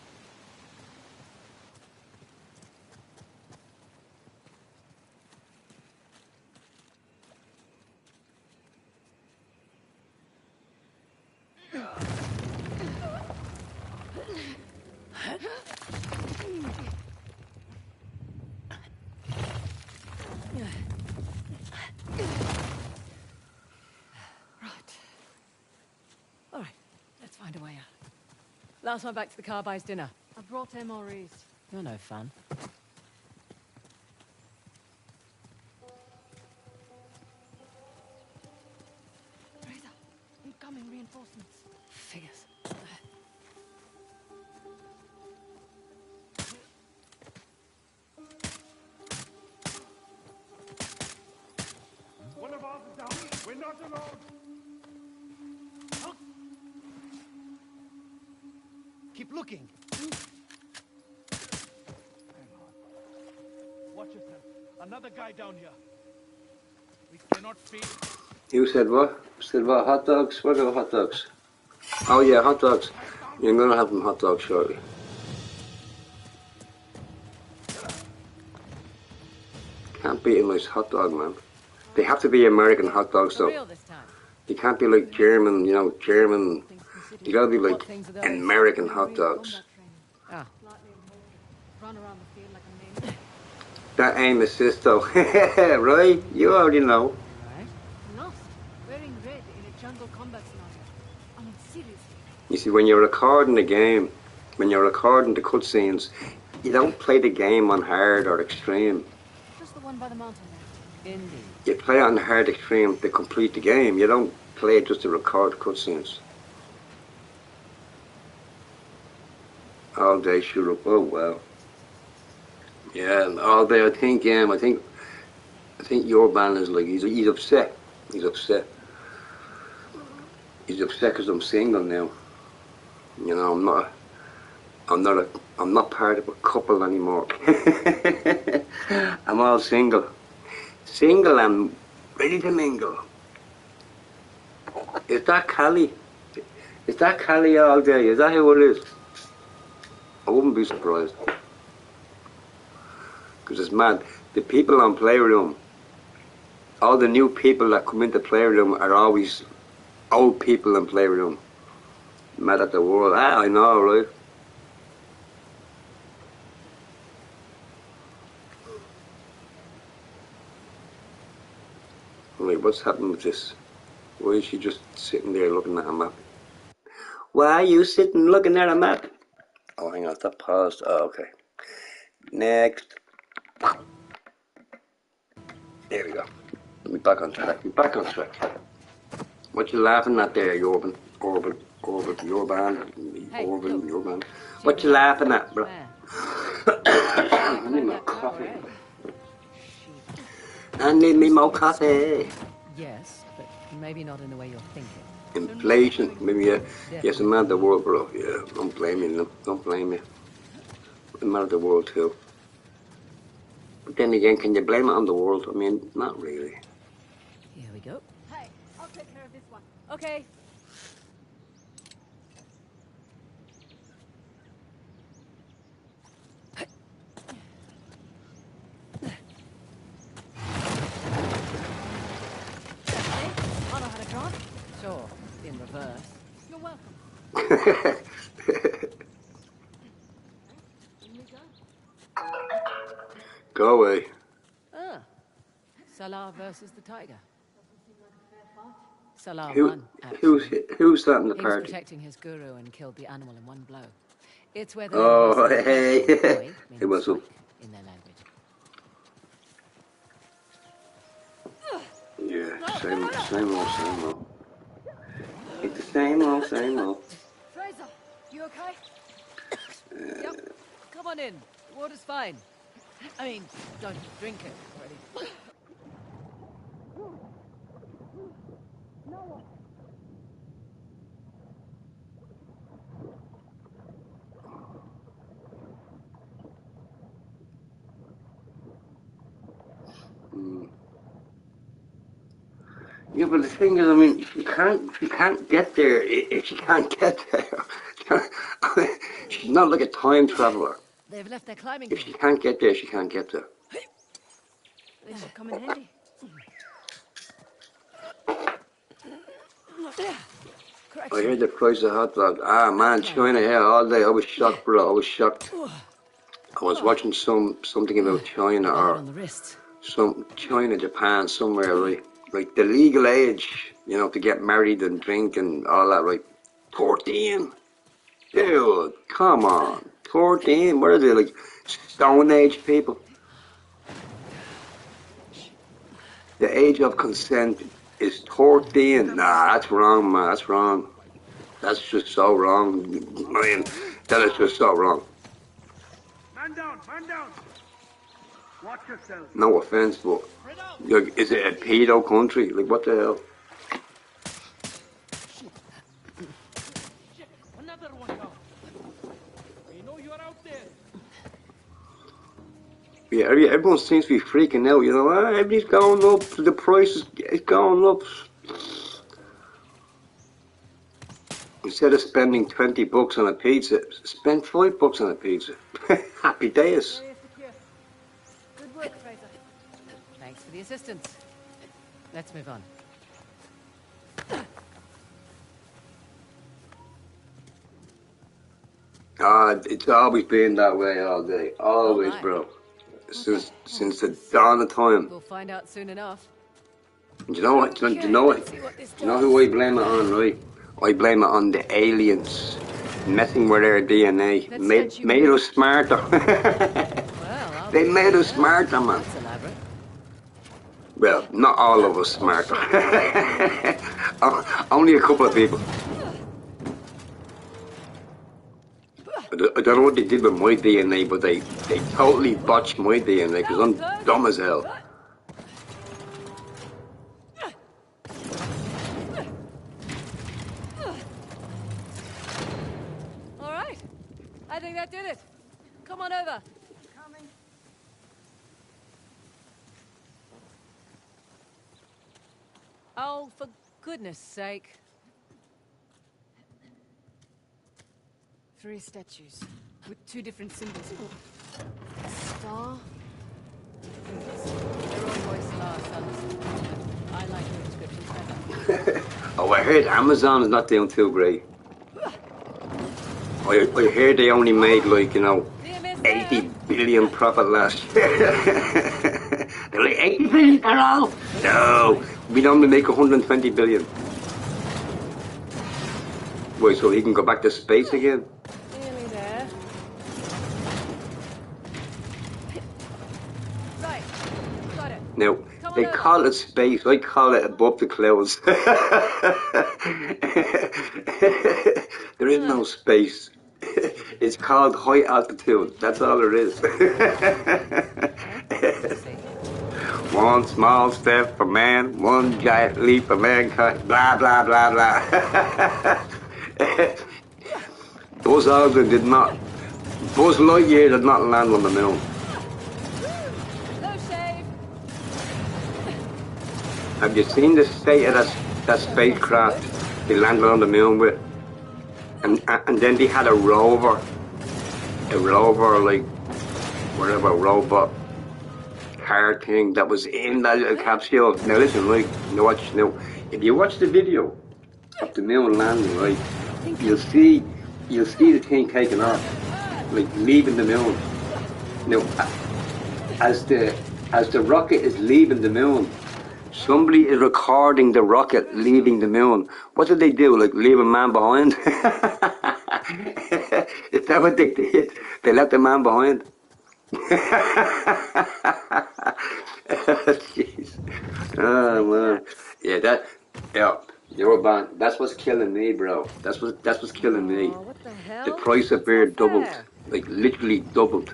Right. Last one back to the car buys dinner. I brought MREs. You're no fun. Fraser, incoming reinforcements. Figures. One of ours is down. We're not alone. Keep looking. Watch yourself. Another guy down here. We cannot feed. You said what? Said what? Hot dogs? What about hot dogs? Oh yeah, hot dogs. You're gonna have them hot dogs shortly. Can't beat a nice hot dog, man. They have to be American hot dogs, though. They can't be like German, you know, German. You gotta be like American hot dogs. Ah. Run around the field like a man. That aim assist, though. Right? You already know. Lost. Wearing red in a jungle combat scenario. I mean, seriously. You see, when you're recording the game, when you're recording the cutscenes, you don't play the game on hard or extreme. Just the one by the mountain there. Indeed. You play it on hard extreme to complete the game. You don't play it just to record cutscenes. All day shoot up. Oh wow. Yeah, all day. I think your band is like he's upset. He's upset. He's upset because I'm single now. You know, I'm not part of a couple anymore. I'm all single. Single and ready to mingle. Is that Cali? Is that Cali all day? Is that who it is? I wouldn't be surprised. Because it's mad. The people on Playroom, all the new people that come into Playroom are always old people in Playroom. Mad at the world. Ah, I know, right? Wait, what's happened with this? Why is she just sitting there looking at a map? Why are you sitting looking at a map? Oh, hang on, that paused. Oh, okay. Next. There we go. We're back on track. We're back on track. What you laughing at there, Yorban? Orban, your band. Hey, Orban, your band. What you laughing at, bro? I need more coffee. I need me more coffee. Yes, but maybe not in the way you're thinking. Inflation, maybe, yeah. Yes, I'm mad at the world, bro. Yeah, don't blame me, don't blame me. I'm mad at the world, too. But then again, can you blame it on the world? I mean, not really. Here we go. Hey, I'll take care of this one. Okay. I know how to drive. Sure, in reverse. You're welcome. Go away. Ah. Salah versus the tiger. Salah Who, won. who's that in the He was party? protecting his guru and killed the animal in one blow. It's where the Oh, language hey. means Hey, what's up? strike in their language. Yeah, same old. It's the same old. Fraser, you okay? Yep. Come on in. The water's fine. I mean, don't drink it already. Yeah, but the thing is, I mean, she can't get there if she can't get there. She's not like a time traveler. They've left their climbing If she can't get there, she can't get there. They should come in handy. I heard the price of hot dog. Ah, man, China here all day. I was shocked, bro. I was shocked. I was watching something about China or some China, Japan, somewhere, right? Like the legal age, you know, to get married and drink and all that, right? 14. Dude, come on. 14, what are they, like, Stone Age people? The age of consent is 14. Nah, that's wrong, man, that's wrong. That's just so wrong. Man, that is just so wrong. Man down, man down. Watch yourself. No offense, but like, is it a pedo country? Like, what the hell? Another one down. We know you're out there. Yeah, everyone seems to be freaking out, you know. Everything's going up, the price is going up. Instead of spending 20 bucks on a pizza, spend 5 bucks on a pizza. Happy days. Good work, Fraser. Thanks for the assistance. Let's move on. It's always been that way all day. Always, bro. Since the dawn of time. We'll find out soon enough. Do you know what? Do you know who I blame it on, right? I blame it on the aliens messing with our DNA. Made us smarter. They made us smarter, man. Well, not all of us smarter. Only a couple of people. I don't know what they did with my DNA, but they totally botched my DNA because I'm dumb as hell. All right. I think that did it. Come on over. Coming. Oh, for goodness sake. 3 statues with 2 different symbols. A star. They're all Hoysala sons. I like the inscriptions better. Oh, I heard Amazon is not doing too great. I heard they only made, like, you know, 80 billion profit last year. They're like, 80 billion at all? No, we normally make 120 billion. Wait, so he can go back to space again? Nearly there. Right, got it. Now, they call it space, I call it above the clouds. There is no space. It's called high altitude, that's all there is. One small step for man, one giant leap for mankind, blah, blah, blah, blah. Buzz Aldrin did not, Buzz Lightyear did not land on the moon. Have you seen the state of that spacecraft they landed on the moon with? And then they had a rover, like, whatever, robot car thing that was in that little capsule. Now listen, right, now, if you watch the video of the moon landing, right, you'll see the thing taking off, like leaving the moon. Now, as the rocket is leaving the moon, somebody is recording the rocket leaving the moon. What did they do? Like leave a man behind? Is that what they did? They left the man behind. Jeez. Oh man. Yeah, you're banned. That's what's killing me, bro. That's what's killing me. What the hell? The price of beer doubled. Like literally doubled.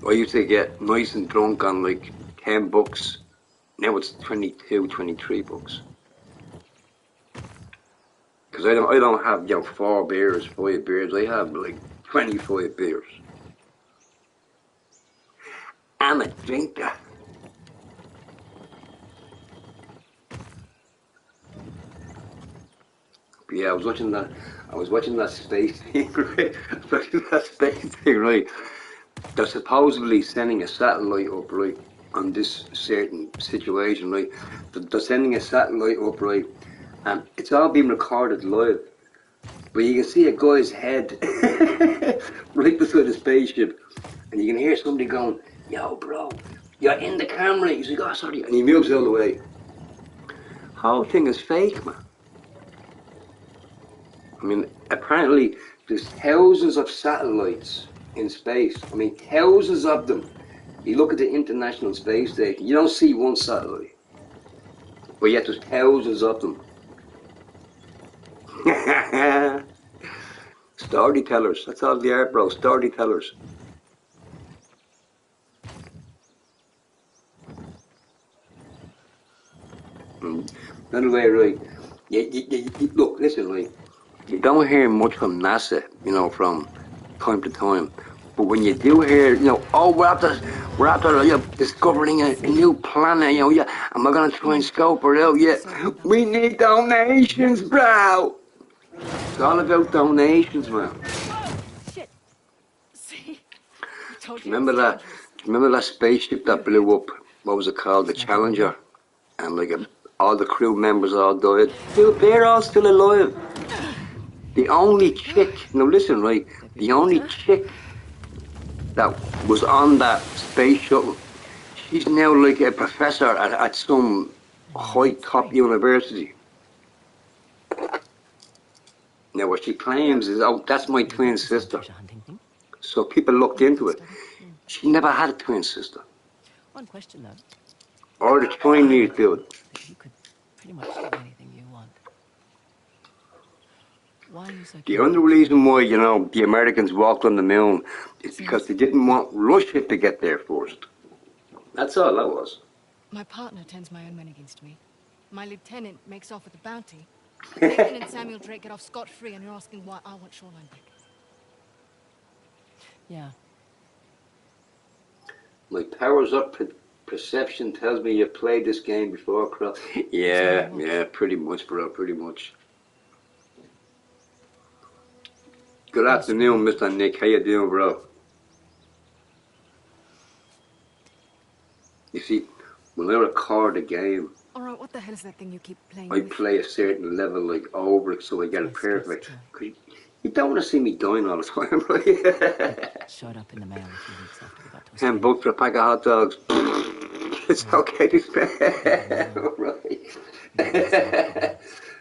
I used to get nice and drunk on like 10 bucks. Now it's 22, 23 bucks. Because I don't have, 4 beers, 5 beers. I have like 25 beers. I'm a drinker. But yeah, I was watching that space thing, right? Right? They're supposedly sending a satellite up, right? On this certain situation, right? They're sending a satellite up, right? And it's all being recorded live. But you can see a guy's head right beside the spaceship. And you can hear somebody going, yo, bro, you're in the camera. He's like, oh, sorry. And he moves out of the way. Whole thing is fake, man. I mean, apparently There's thousands of satellites in space. I mean, thousands of them. You look at the International Space Station, you don't see one satellite. But yet there's thousands of them. Storytellers, that's all they are, bro. Storytellers. Anyway, right. Look, listen, right. You don't hear much from NASA, you know, from time to time. But when you do hear, you know, oh, we're after you know, discovering a new planet, you know, yeah, and we're gonna try and scope it out, yeah. We need donations, bro. It's all about donations, man. Shit. See? I told you. Remember that spaceship that blew up? What was it called? The Challenger. And like all the crew members all died. They're all still alive. The only chick, now listen, right? The only chick that was on that space shuttle, she's now like a professor at some high top university. Now what she claims is, oh, that's my twin sister. So people looked into it. She never had a twin sister. One question though. Or the Chinese do it. You could pretty much do anything you want. Why are you so The only reason why, you know, the Americans walked on the moon is because they didn't want Russia to get there first. That's all that was. My partner turns my own men against me. My lieutenant makes off with the bounty. Nathan and Samuel Drake get off scot-free, and you're asking why I want Shoreline back. Yeah. My powers up perception tells me you've played this game before, Crow. Yeah, pretty much, bro, pretty much. Good afternoon, Mr. Nick. How you doing, bro? You see, when I record a game, Alright, what the hell is that thing you keep playing I with? play a certain level like over it so I get it perfect. You don't want to see me dying all the time, right? Showed up in the mail a few weeks after we got to 10 bucks for a pack of hot dogs. It's okay to spend, right?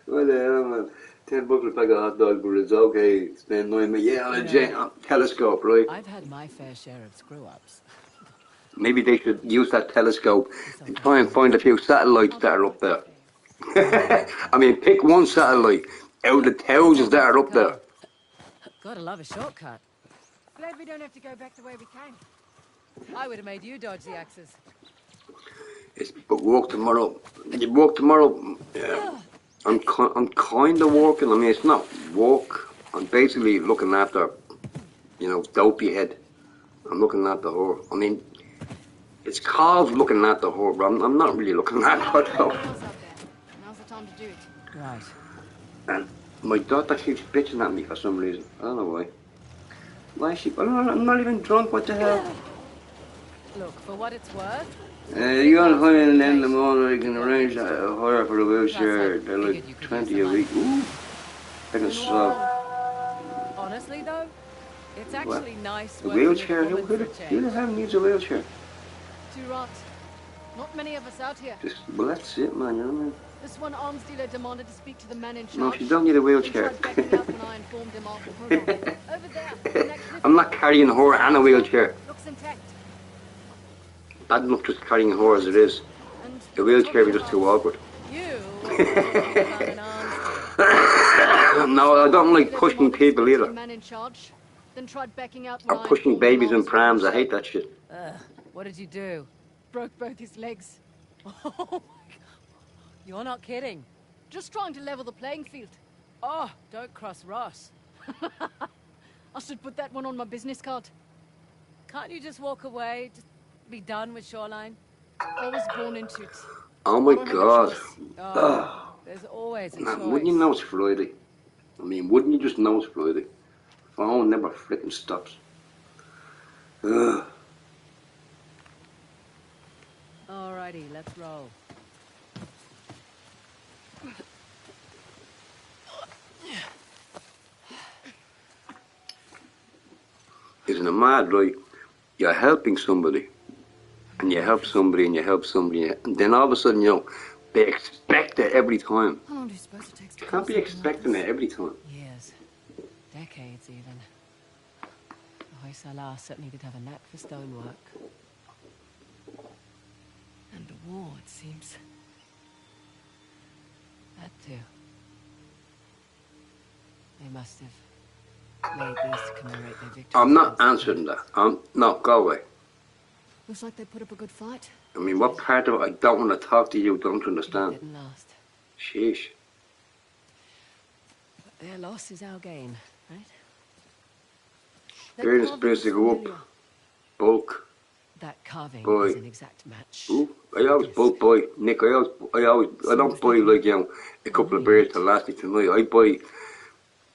What the hell, man? 10 bucks for a pack of hot dogs, but it's okay to spend 9 minutes. Yeah, on a telescope, right? I've had my fair share of screw-ups. Maybe they should use that telescope and try and find a few satellites that are up there. I mean, pick one satellite out of the thousands that are up there. Gotta love a shortcut. Glad we don't have to go back the way we came. I would have made you dodge the axes. But work tomorrow. You work tomorrow? Yeah. I'm kind of working. I mean, it's not work. I'm basically looking after, you know, Dopey Head. I'm looking after her. I mean, it's called looking after her, but I'm not really looking after her, though. Now's the time to do it. Right. And my daughter keeps bitching at me for some reason. I don't know why. Why is she? I'm not even drunk. What the hell? Look, for what it's worth. You gotta find an end of the morning. You can arrange a hire for a wheelchair. They're like 20 a week. Ooh, I can swap. Honestly, though, it's actually nice. A wheelchair? Who the hell needs a wheelchair? Too right. Not many of us out here. Well, that's it, man. You know what I mean? This one arms dealer demanded to speak to the man in charge. No, she don't need a wheelchair. I'm not carrying her and a wheelchair. Looks intact. Bad enough just carrying her as it is. The wheelchair is just too awkward. No, I don't like pushing people either. Man in charge, then tried backing out Or pushing babies in prams. I hate that shit. What did you do? Broke both his legs. Oh my God. You're not kidding. Just trying to level the playing field. Oh, don't cross Ross. I should put that one on my business card. Can't you just walk away? Just be done with Shoreline? I was born into it. Oh my God. There's always a Man, choice. wouldn't you know it's Friday? I mean, wouldn't you just know it's Friday? Phone never frickin' stops. Ugh. Alrighty, let's roll. Isn't it mad, right? You're helping somebody, and you help somebody, and you help somebody, and then all of a sudden, you know, they expect it every time. How long do you suppose it takes to You can't be expecting it every time. Years. decades even. Hoysala certainly did have a knack for stonework. And the war, it seems. That too. They must have made these to commemorate their victory. I'm not answering that. No, go away. Looks like they put up a good fight. I mean, what part of it I don't want to talk to you, don't understand? It didn't last. Sheesh. But their loss is our gain, right? Beer is supposed to go up. Bulk. That carving Boy. is an exact match. Ooh, I always bulk buy, Nick. I don't buy like, you know, a couple of beers to last me tonight. I buy, you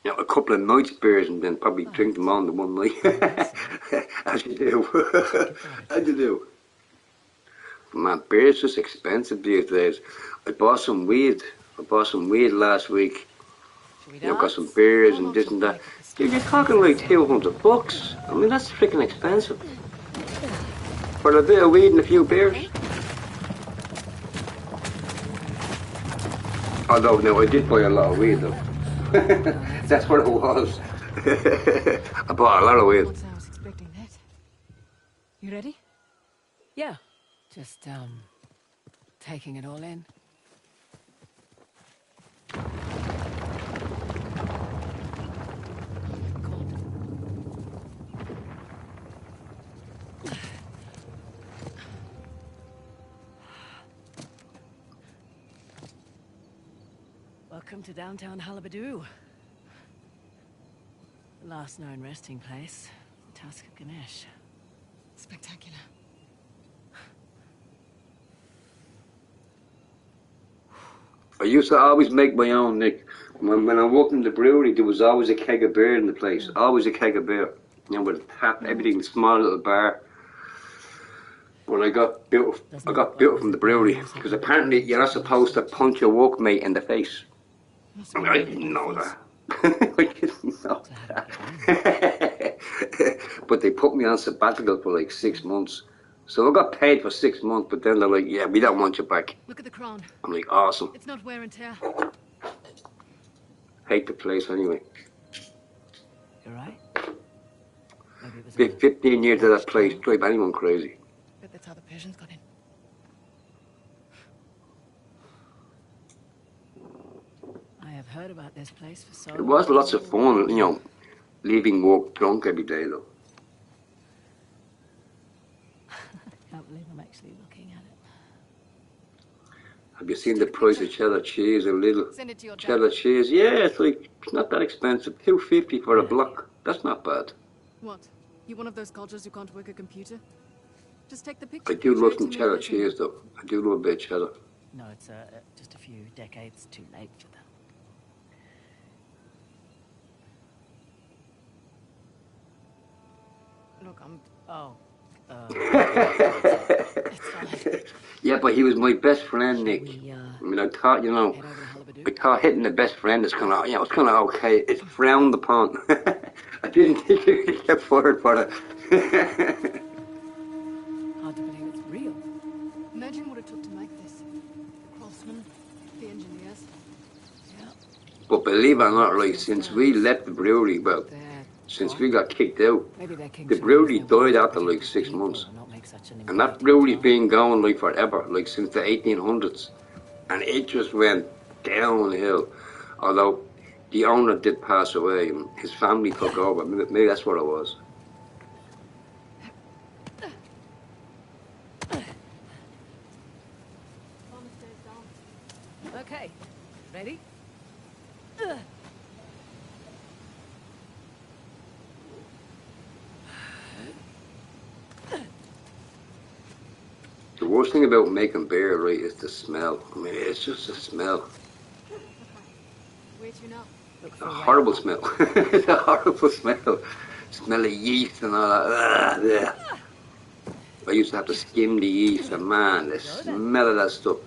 know, a couple of nights beers and then probably drink them on the one night. As you do. As you do. Man, beer is just expensive these days. I bought some weed last week. You know, got some beers and this and that. Dude, you're talking like $200. I mean, that's freaking expensive. For a bit of weed and a few beers. Although, no, I did buy a lot of weed though. That's what it was. I bought a lot of weed. I was expecting that. You ready? Yeah. Just, taking it all in. Welcome to downtown Halabadu. The last known resting place, the Tusk of Ganesh. Spectacular. I used to always make my own, Nick. When I worked in the brewery, there was always a keg of beer in the place. Always a keg of beer. You know, with a tap, everything, small little bar. But I got built from the brewery because apparently you're not supposed to punch your workmate in the face. I mean, I didn't know that. I didn't know that. But they put me on sabbatical for like 6 months. So I got paid for 6 months, but then they're like, yeah, we don't want you back. Look at the crown. I'm like, awesome. It's not wear and tear. Hate the place anyway. You're right. Maybe it was 15 years of that place, drive anyone crazy. Bet that's how the Persians got in. I have heard about this place for so long. It was lots of fun, you know, leaving work drunk every day though. Can't believe I'm actually looking at it. Have you seen the price of cheddar cheese? A little Send it to your cheddar cheese? Yeah, it's like, it's not that expensive. $2.50 for a block. That's not bad. What? You one of those cultures who can't work a computer? Just take the picture. I do love some cheddar cheese though. I do love a bit of cheddar. No, it's just a few decades too late for them. Look, Yeah, but he was my best friend, Nick. I mean, I thought, you know, I thought hitting the best friend is kind of, you know, it's kind of okay. It's frowned upon. I didn't think you could get fired for it. Hard to believe it's real. Imagine what it took to make this. The craftsmen, the engineers. Yeah. But believe it or not, right, since we left the brewery, well, since we got kicked out, the brewery died after like 6 months. And that brewery's been going like forever, like since the 1800s. And it just went downhill. Although the owner did pass away and his family took over. Maybe that's what it was. Okay, ready? The worst thing about making beer, right, is the smell. I mean, it's just the smell. Where to now? A horrible smell. It's a horrible smell. Smell of yeast and all that. Yeah. I used to have to skim the yeast, and man, the smell of that stuff.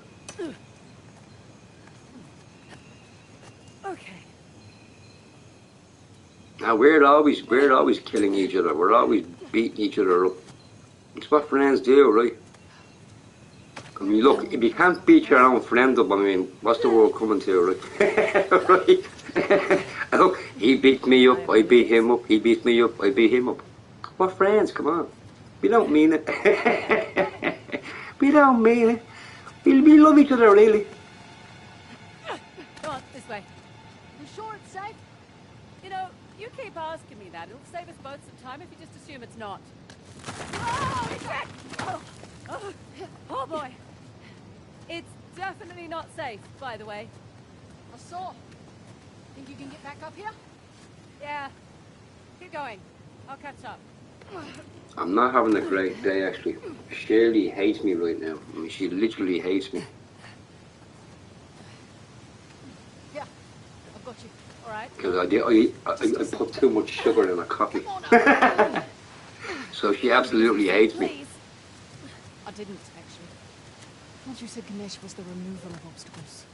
Okay. Now we're always killing each other. We're always beating each other up. It's what friends do, right? I mean, look, if you can't beat your own friend up, I mean, what's the world coming to, right? Right? Look, He beat me up, I beat him up, he beat me up, I beat him up. We're friends, come on. We don't mean it. We don't mean it. We love each other, really. Come on, this way. You sure it's safe? You know, you keep asking me that. It'll save us both some time if you just assume it's not. Oh boy. It's definitely not safe, by the way. I saw. Think you can get back up here? Yeah. Keep going. I'll catch up. I'm not having a great day, actually. Shirley hates me right now. I mean, she literally hates me. Yeah, I've got you. All right. Because I put too much sugar in her coffee. So she absolutely hates me. I didn't, actually. Thought you said Ganesh was the removal of obstacles.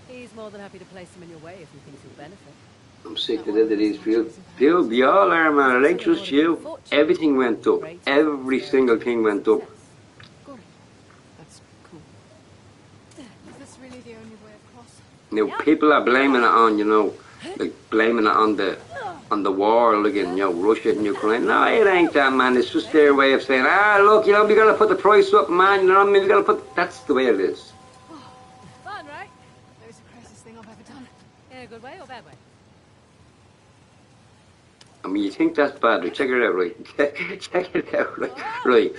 He's more than happy to place them in your way if he thinks you'll benefit. I'm sick to death of these fields. We all are, man. It ain't just you. Everything went up. Every single thing went up. Good. That's cool. Is this really the only way across? Now, people are blaming it on, you know, like blaming it on the war, like in, you know, Russia and Ukraine. No, it ain't that, man. It's just their way of saying, look, you know, we gotta put the price up, man. You know what I mean? We gotta put. That's the way it is. Fun, right? That was the craziest thing I've ever done. In a good way or bad way? I mean, you think that's bad, right? Check it out, right? Check it out, right? Right.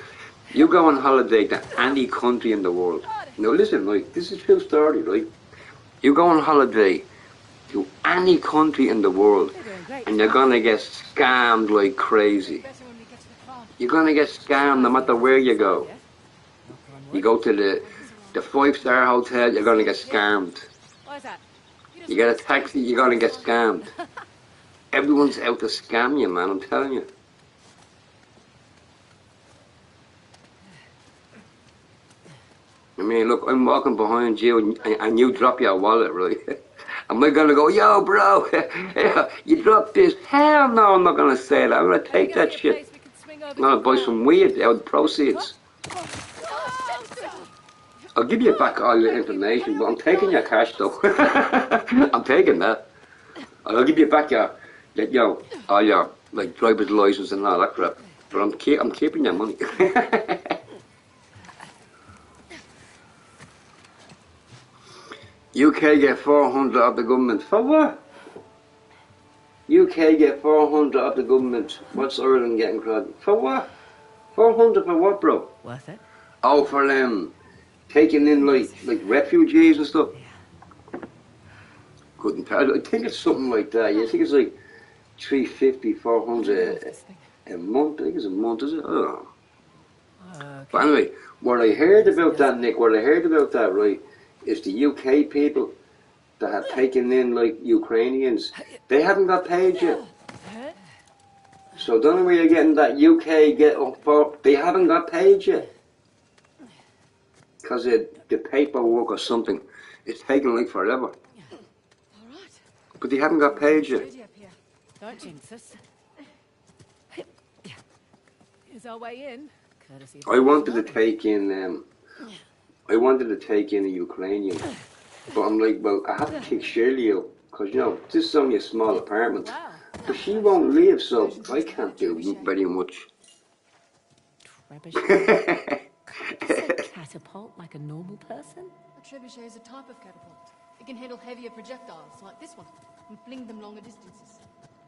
You go on holiday to any country in the world. Now listen, right, this is a true story, right? You go on holiday to any country in the world and you're gonna get scammed like crazy. You're gonna get scammed no matter where you go. You go to the 5-star hotel, you're gonna get scammed. What is that? You get a taxi, you're gonna get scammed. Everyone's out to scam you, man, I'm telling you. I mean, look, I'm walking behind you and you drop your wallet, right? Am I gonna go, yo, bro, you dropped this? Hell no, I'm not gonna say that. I'm gonna take that shit. I'm gonna buy some weed out of the proceeds. I'll give you back all your information, but I'm taking your cash, though. I'm taking that. I'll give you back all your like driver's license and all that crap. But I'm keeping your money. UK get 400 of the government. For what? UK get 400 of the government. What's Ireland getting credit? For what? 400 for what, bro? Worth it? Oh, for taking in like refugees and stuff. Couldn't tell. I think it's something like that. I think it's like 350, 400 a month. I think it's a month, is it? I don't know. Okay. But anyway, what I heard about that, Nick, right, is the UK people that have taken in like Ukrainians, they haven't got paid yet. So don't know where you're getting that UK get up for. They haven't got paid yet. Because the paperwork or something, it's taking like forever. But they haven't got paid yet. Don't jinx us. Here's our way in. Courtesy of I wanted to take in a Ukrainian, but I'm like, well, I have to take Shirley out because you know this is only a small apartment, but she won't leave, so I can't do very much. Trebuchet? Catapult like a normal person? A trebuchet is a type of catapult. It can handle heavier projectiles like this one and fling them longer distances.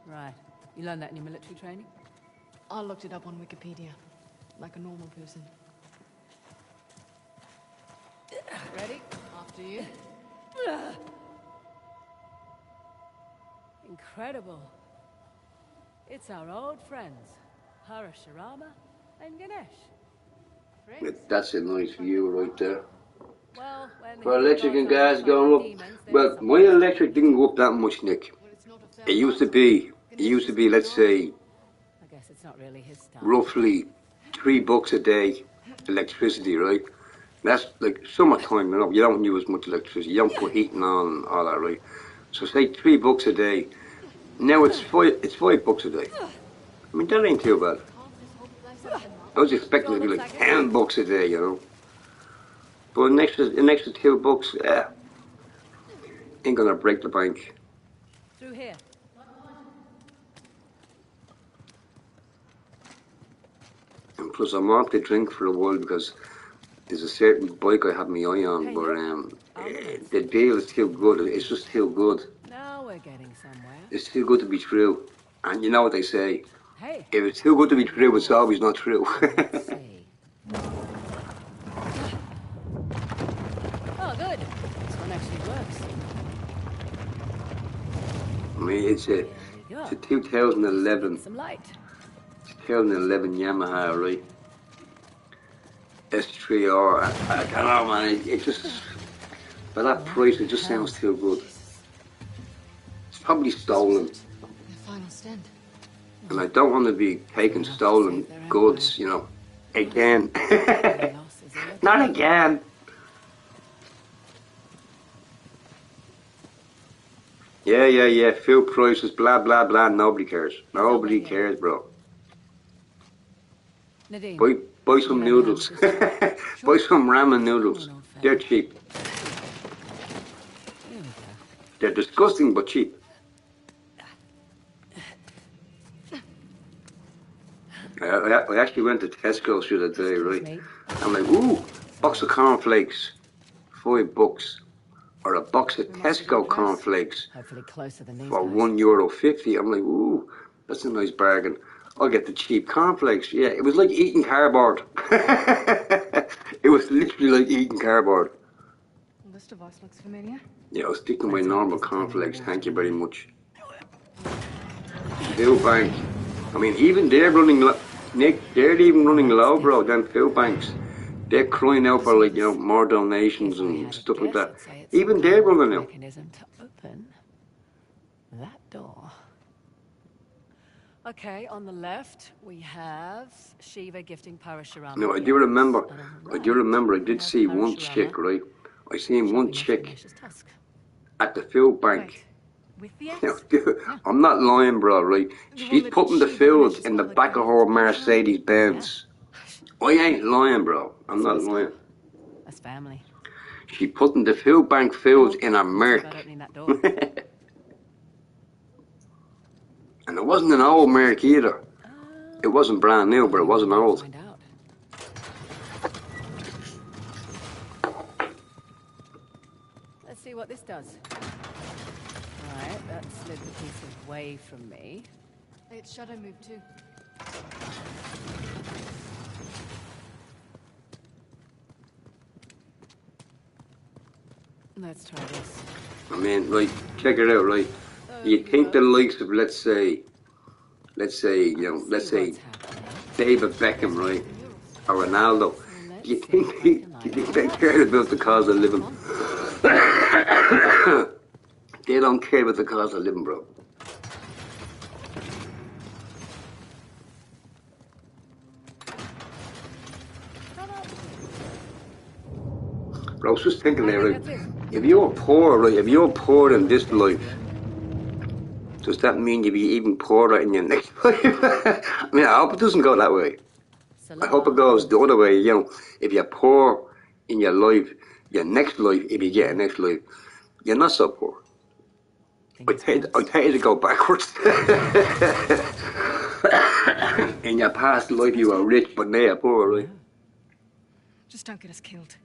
Right. You learned that in your military training? I looked it up on Wikipedia, like a normal person. Ready? After you. Incredible. It's our old friends, Parashurama and Ganesh. That's a nice view right there. Well, for electric and gas going up, well, my electric didn't go up that much, Nick. It used to be, let's say, I guess it's not really his style. roughly $3 a day electricity, right? That's like summertime, you know, you don't use much electricity, you don't put heating on and all that, right? So say $3 a day. Now it's $5 a day. I mean, that ain't too bad. I was expecting it to be like $10 a day, you know. But an extra $2, ain't gonna break the bank. Through here. Plus, I'm off the drink for a while because there's a certain bike I have my eye on, but the deal is too good. It's just too good. Now we're getting somewhere. It's too good to be true. And you know what they say? Hey. If it's too good to be true, it's always not true. Let's see. Oh, good. This one actually works. I mean, it's a 2011. Some light. 2011 Yamaha, right? S3R. I don't know, man. It just, for that price, it just sounds too good. It's probably stolen. Their final stand. And I don't want to be taking stolen goods, you know, again. Not again. Yeah. Fuel prices, blah, blah, blah. Nobody cares. Nobody cares, bro. Nadine, Buy some noodles. Buy some ramen noodles. They're cheap. They're disgusting, but cheap. I actually went to Tesco's the other day, right? I'm like, ooh, box of cornflakes, $5. Or a box of Tesco cornflakes hopefully closer than these for guys. €1.50. I'm like, ooh, that's a nice bargain. I'll get the cheap cornflakes. Yeah, it was like eating cardboard. It was literally like eating cardboard. This device looks familiar. Yeah, I'll stick to my normal cornflakes. Thank you very much. Fuel bank. I mean, even they're running low. Nick, they're even running low, bro, than fuel banks. They're crying out for, like, you know, more donations and stuff like that. Even they're running out. Mechanism to open that door. Okay, on the left we have Shiva gifting Parashurama. No, I do remember. I did see one chick, right? I seen one chick at the fuel bank. I'm not lying, bro, right? She's putting the fuels in the back of her Mercedes Benz. I ain't lying, bro. I'm not lying. That's family. She putting the fuel bank fuels in her Merc. And it wasn't an old Merc either. It wasn't brand new, but it wasn't old. Let's see what this does. Right, that slid the piece away from me. It's shadow move too. Let's try this. I mean, right, check it out, right? You think the likes of, let's say, David Beckham, right? Or Ronaldo. Do you think they care about the cause of living? They don't care about the cost of living, bro. But I was just thinking there, right? If you're poor, right? If you're poor in this life, does that mean you'll be even poorer in your next life? I mean, I hope it doesn't go that way. I hope it goes the other way. You know, if you're poor in your life, your next life, if you get a next life, you're not so poor. I tell you to go backwards. In your past life, you were rich, but now you're poor, right? Just don't get us killed.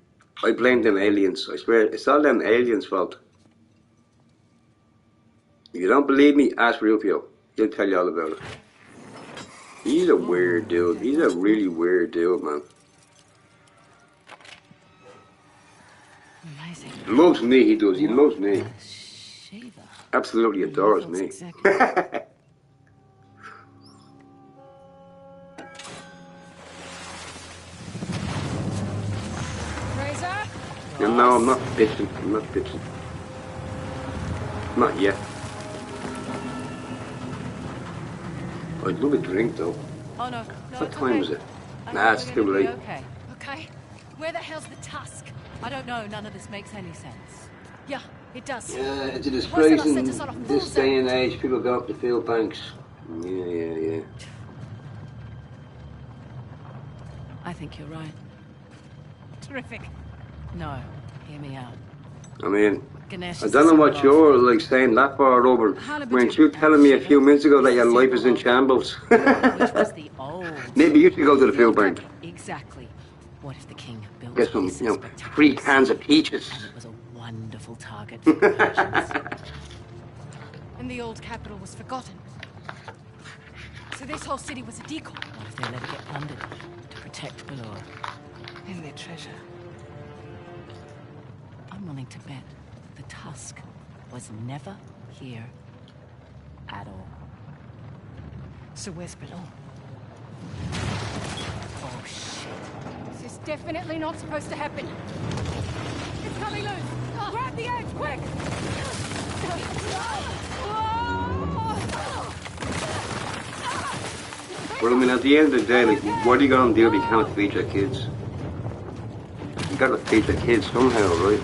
I blame them aliens. I swear, it's all them aliens' fault. If you don't believe me, ask Rufio. He'll tell you all about it. He's a weird dude. He's a really weird dude, man. Amazing. He loves me, he does. He loves me. Absolutely adores me. No, I'm not bitching. I'm not bitching. Not yet. I'd love a drink, though. Oh, no. What time is it? Nah, it's too late. Okay. Okay. Where the hell's the tusk? I don't know. None of this makes any sense. Yeah, it does. Yeah, it's a disgrace in this day and age. People go up to field banks. Yeah. I think you're right. Terrific. No, hear me out. I mean, Ganesh I don't know what you're like saying that far over. Weren't you telling me a few minutes ago that your life is in shambles? Which was the old Maybe you should go to the food bank. Exactly. What if the king built Get some, this you know, spectacular free cans of peaches. and it was a wonderful target for the Persians? And the old capital was forgotten. So this whole city was a decoy. What if they let it get plundered to protect Balor? And their treasure. I'm willing to bet the Tusk was never here at all. So where's Balor? Oh, shit. This is definitely not supposed to happen. It's coming loose! Grab the edge, quick! Well, I mean, at the end of the day, like, what are you going to do if you can't feed your kids? You got to feed your kids somehow, right?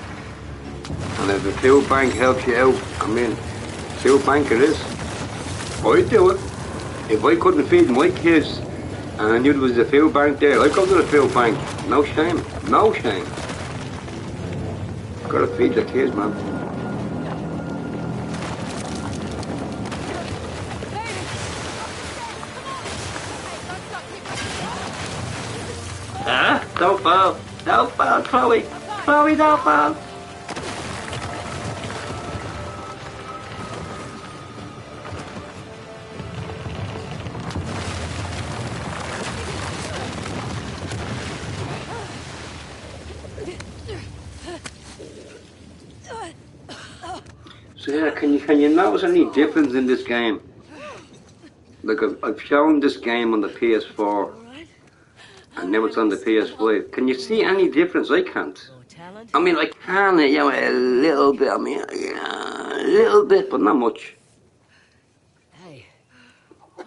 And if the food bank helps you out, I mean, food bank it is. I'd do it. If I couldn't feed my kids and I knew there was a food bank there, I'd go to the food bank. No shame. No shame. Got to feed the kids, man. Ah, don't fall. Don't fall, Chloe. Chloe, don't fall. So yeah, can you notice any difference in this game? Like I've shown this game on the PS4. And now it's on the PS5. Can you see any difference? I can't. I mean, I can, you know, a little bit. I mean, yeah, a little bit, but not much. Hey,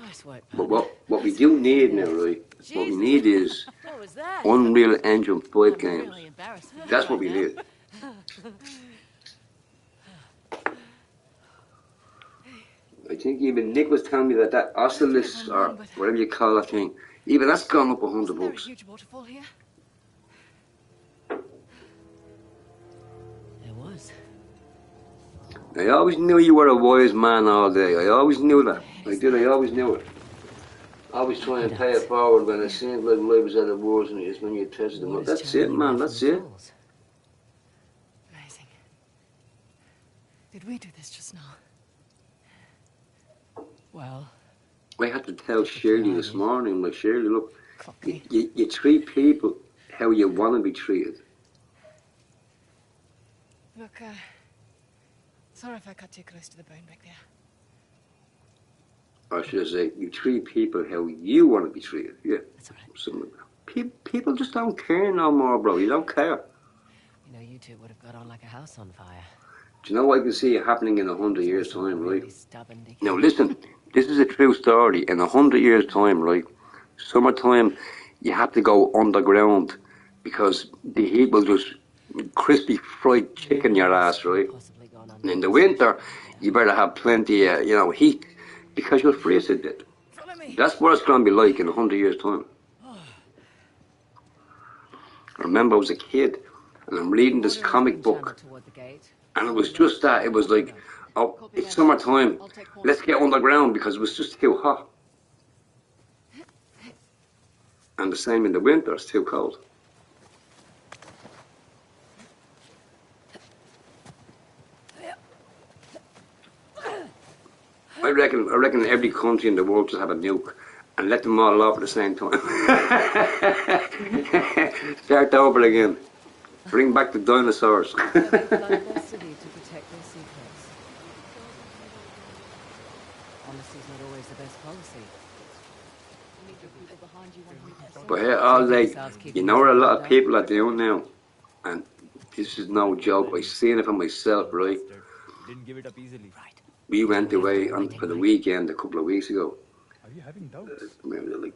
nice work. But what we do need now, right? What we need is Unreal Engine 5 games. That's what we need. I think even Nick was telling me that Oculus, or whatever you call that thing, even that's gone up $100. Is there a huge waterfall here? There was. I always knew you were a wise man all day. I always knew that. I did. I always knew it. I always try and pay it forward when it seemed like life was at a worse than it is when you tested them. That's it, man. That's it. Amazing. Did we do this just now? Well, I had to tell Shirley this morning, like, Shirley, look, you treat people how you want to be treated. Look, sorry if I cut too close to the bone back there. Or should I say, you treat people how you want to be treated. Yeah. That's all right. Something like that. People just don't care no more, bro. You don't care. You know, you two would have got on like a house on fire. Do you know what I can see happening in 100 years' time, right? Really stubborn, Dickie. Now listen, this is a true story. In 100 years' time, right? Summertime, you have to go underground because the heat will just crispy fried chicken your ass, right? And in the winter, you better have plenty of, you know, heat because you'll freeze to death. That's what it's going to be like in 100 years' time. I remember I was a kid and I'm reading this comic book. And it was just that. It was like, oh, it's summertime. Let's get underground because it was just too hot. And the same in the winter. It's too cold. I reckon every country in the world should have a nuke and let them all off at the same time. Start over again. Bring back the dinosaurs. But here, all day, you know what a lot of people are doing now? And this is no joke. I seen it for myself, right? Didn't give it up easily. We went away for the weekend a couple of weeks ago. Are you having doubts? Like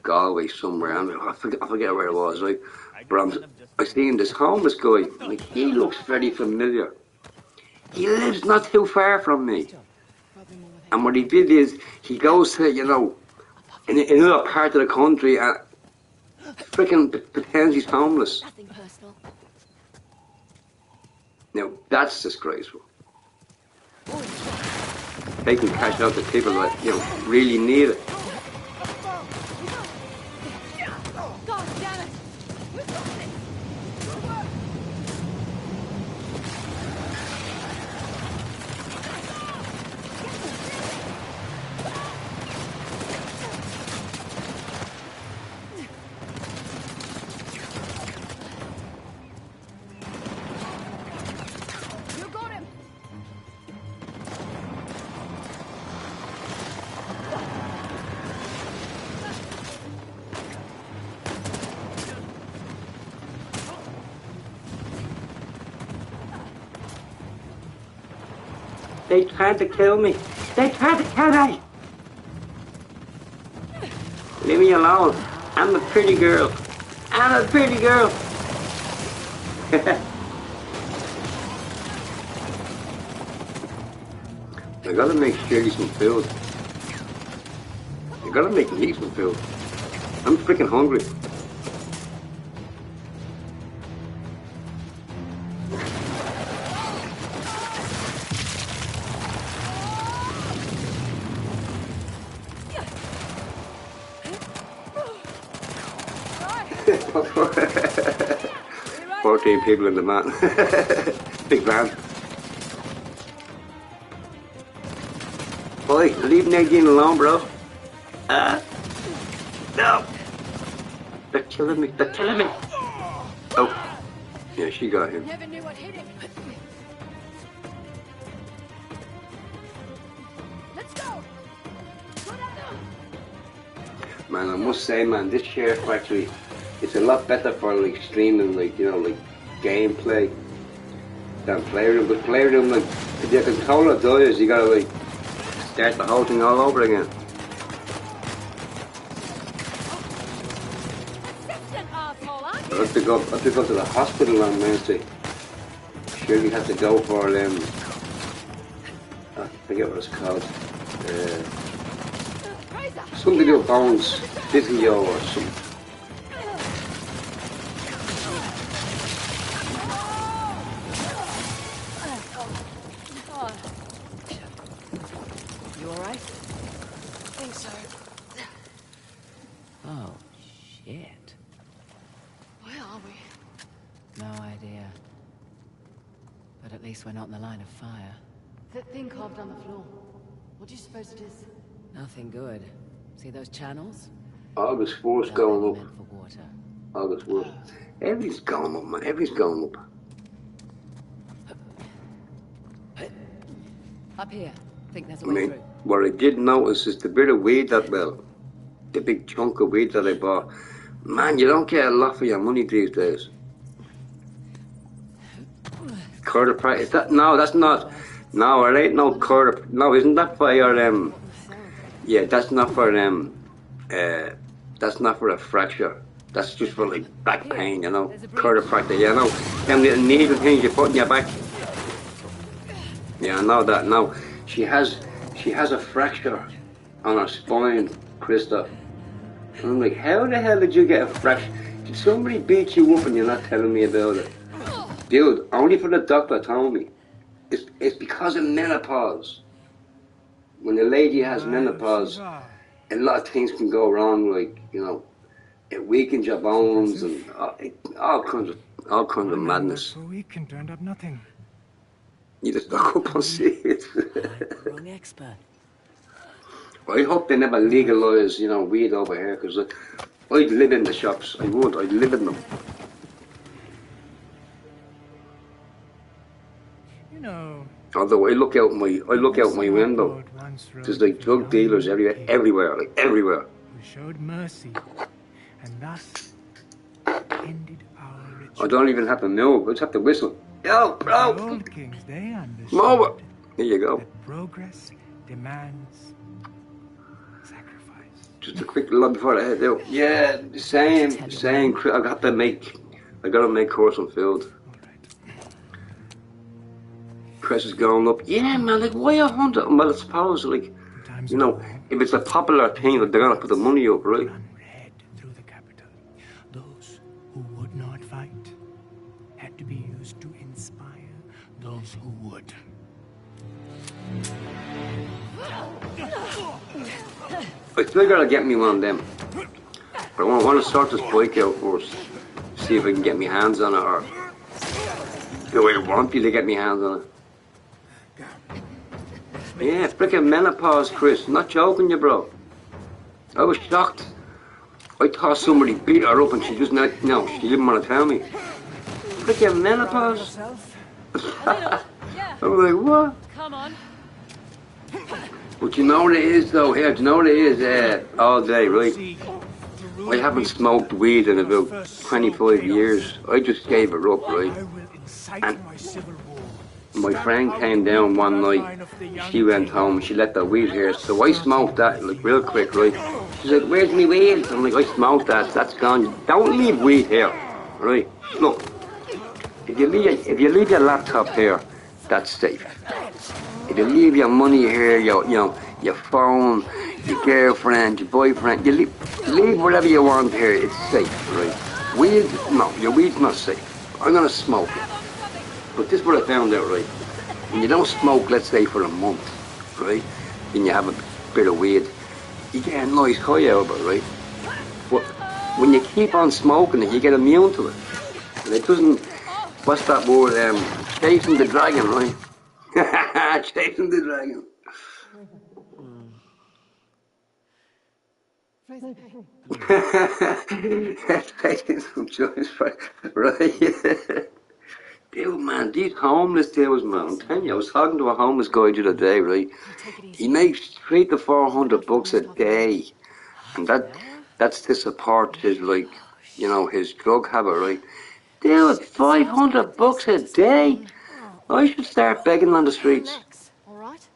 Galway somewhere. I forget where it was, right? But I seen this homeless guy. Like, he looks very familiar. He lives not too far from me. And what he did is, he goes to, you know, in another part of the country and freaking pretends he's homeless. Nothing personal. Now, that's disgraceful. Taking cash out to people that, you know, really need it. They tried to kill me. They tried to kill me. Leave me alone. I'm a pretty girl. I'm a pretty girl. I gotta make Shirley some food. I gotta make me some food. I'm freaking hungry. Right. 14 people in the van. Big van. Boy, leave Nadine alone, bro. No. They're killing me. They're killing me. Oh. Yeah, she got him. Never knew what hit him. Let's go. Man, I must say, man, this Sheriff Factory, it's a lot better for like streaming, like, you know, like gameplay than Playroom. But Playroom, like, if your controller dies, you gotta like start the whole thing all over again. I have to go to the hospital on Wednesday. Surely have to go for I forget what it's called. Something to do with bones, physio or something. You alright? I think so. Oh, shit. Where are we? No idea. But at least we're not in the line of fire. That thing carved on the floor. What do you suppose it is? Nothing good. See those channels? August 4's going up. Meant for water. August 4th. Everything's going up, man. Everything's going up. Up here. Think there's a I way mean, through. what I did notice is the bit of weed that, well, the big chunk of weed that I bought. Man, you don't get a lot for your money these days. Quarter price. Is that, no, that's not. No, it ain't no quarter. No, isn't that for your yeah, that's not for that's not for a fracture. That's just for like back pain, you know. Quarter fracture, you know. Them little needle things you put in your back. Yeah, I know that. No, she has a fracture on her spine, Christoph. And I'm like, how the hell did you get a fracture? Did somebody beat you up and you're not telling me about it? Dude, only for the doctor told me. It's because of menopause. When the lady has menopause, a lot of things can go wrong, like, you know, it weakens your bones and all kinds of madness. So weakened to end up nothing. You just look up and see it. Wrong expert. I hope they never legalise, you know, weed over here, because I'd live in the shops. I would. I'd live in them. You know. Although I look out my window, there's like drug dealers everywhere, like everywhere. We showed mercy, and thus ended our ritual. I don't even have to move. I just have to whistle. Yo, bro! The old kings, they understood. Move it! There you go. That progress demands sacrifice. Just a quick look before I head out. Yeah, same. I gotta make course on field. Press is going up. Yeah, man, like, why 100? Well, I suppose, like, you know, if it's a popular thing, they're gonna put the money up, right? Unread through the capital. Those who would not fight had to be used to inspire those who would. I still gotta get me one of them. But I want to sort this bike out first. See if I can get my hands on it, or do I want you to get my hands on it? Yeah, freaking menopause, Chris. I'm not joking you, bro. I was shocked. I thought somebody beat her up and she just not, no, she didn't want to tell me. Freaking menopause. I was like, what? Come on. But you know what it is, though, here, do you know what it is, all day, right? I haven't smoked weed in about 25 years. I just gave her up, right? And My friend came down one night, she went home, she let the weed here, so I smoked that like real quick, right? She's like, where's me weed? I'm like, I smoked that, that's gone. Don't leave weed here, right? Look, if you leave your laptop here, that's safe. If you leave your money here, your phone, your girlfriend, your boyfriend, you leave whatever you want here, it's safe, right? Weed, no, your weed's not safe. I'm gonna smoke it. But this is what I found out, right? When you don't smoke, let's say for a month, right? And you have a bit of weed, you get a nice high out of it, right? But when you keep on smoking it, you get immune to it. And it doesn't, what's that word, chasing the dragon, right? Chasing the dragon. Taking some choice, right? Dude, man, these homeless deals, man. I'm telling you, I was talking to a homeless guy the other day, right? He makes $300 to $400 a day, and that's to support his his drug habit, right? Dude, $500 a day. I should start begging on the streets. All right.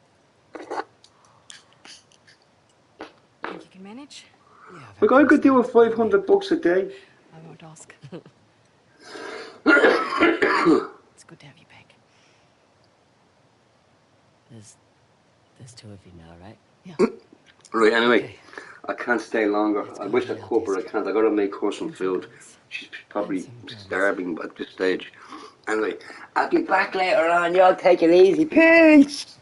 Think you can manage? Like I could do with $500 a day. I won't ask. It's good to have you back. There's two of you now, right? Yeah. Right, anyway, I can't stay longer. I wish I could, but I can't. I gotta make her some food. She's probably starving at this stage. Anyway, I'll be back later on. Y'all take it easy. Peace!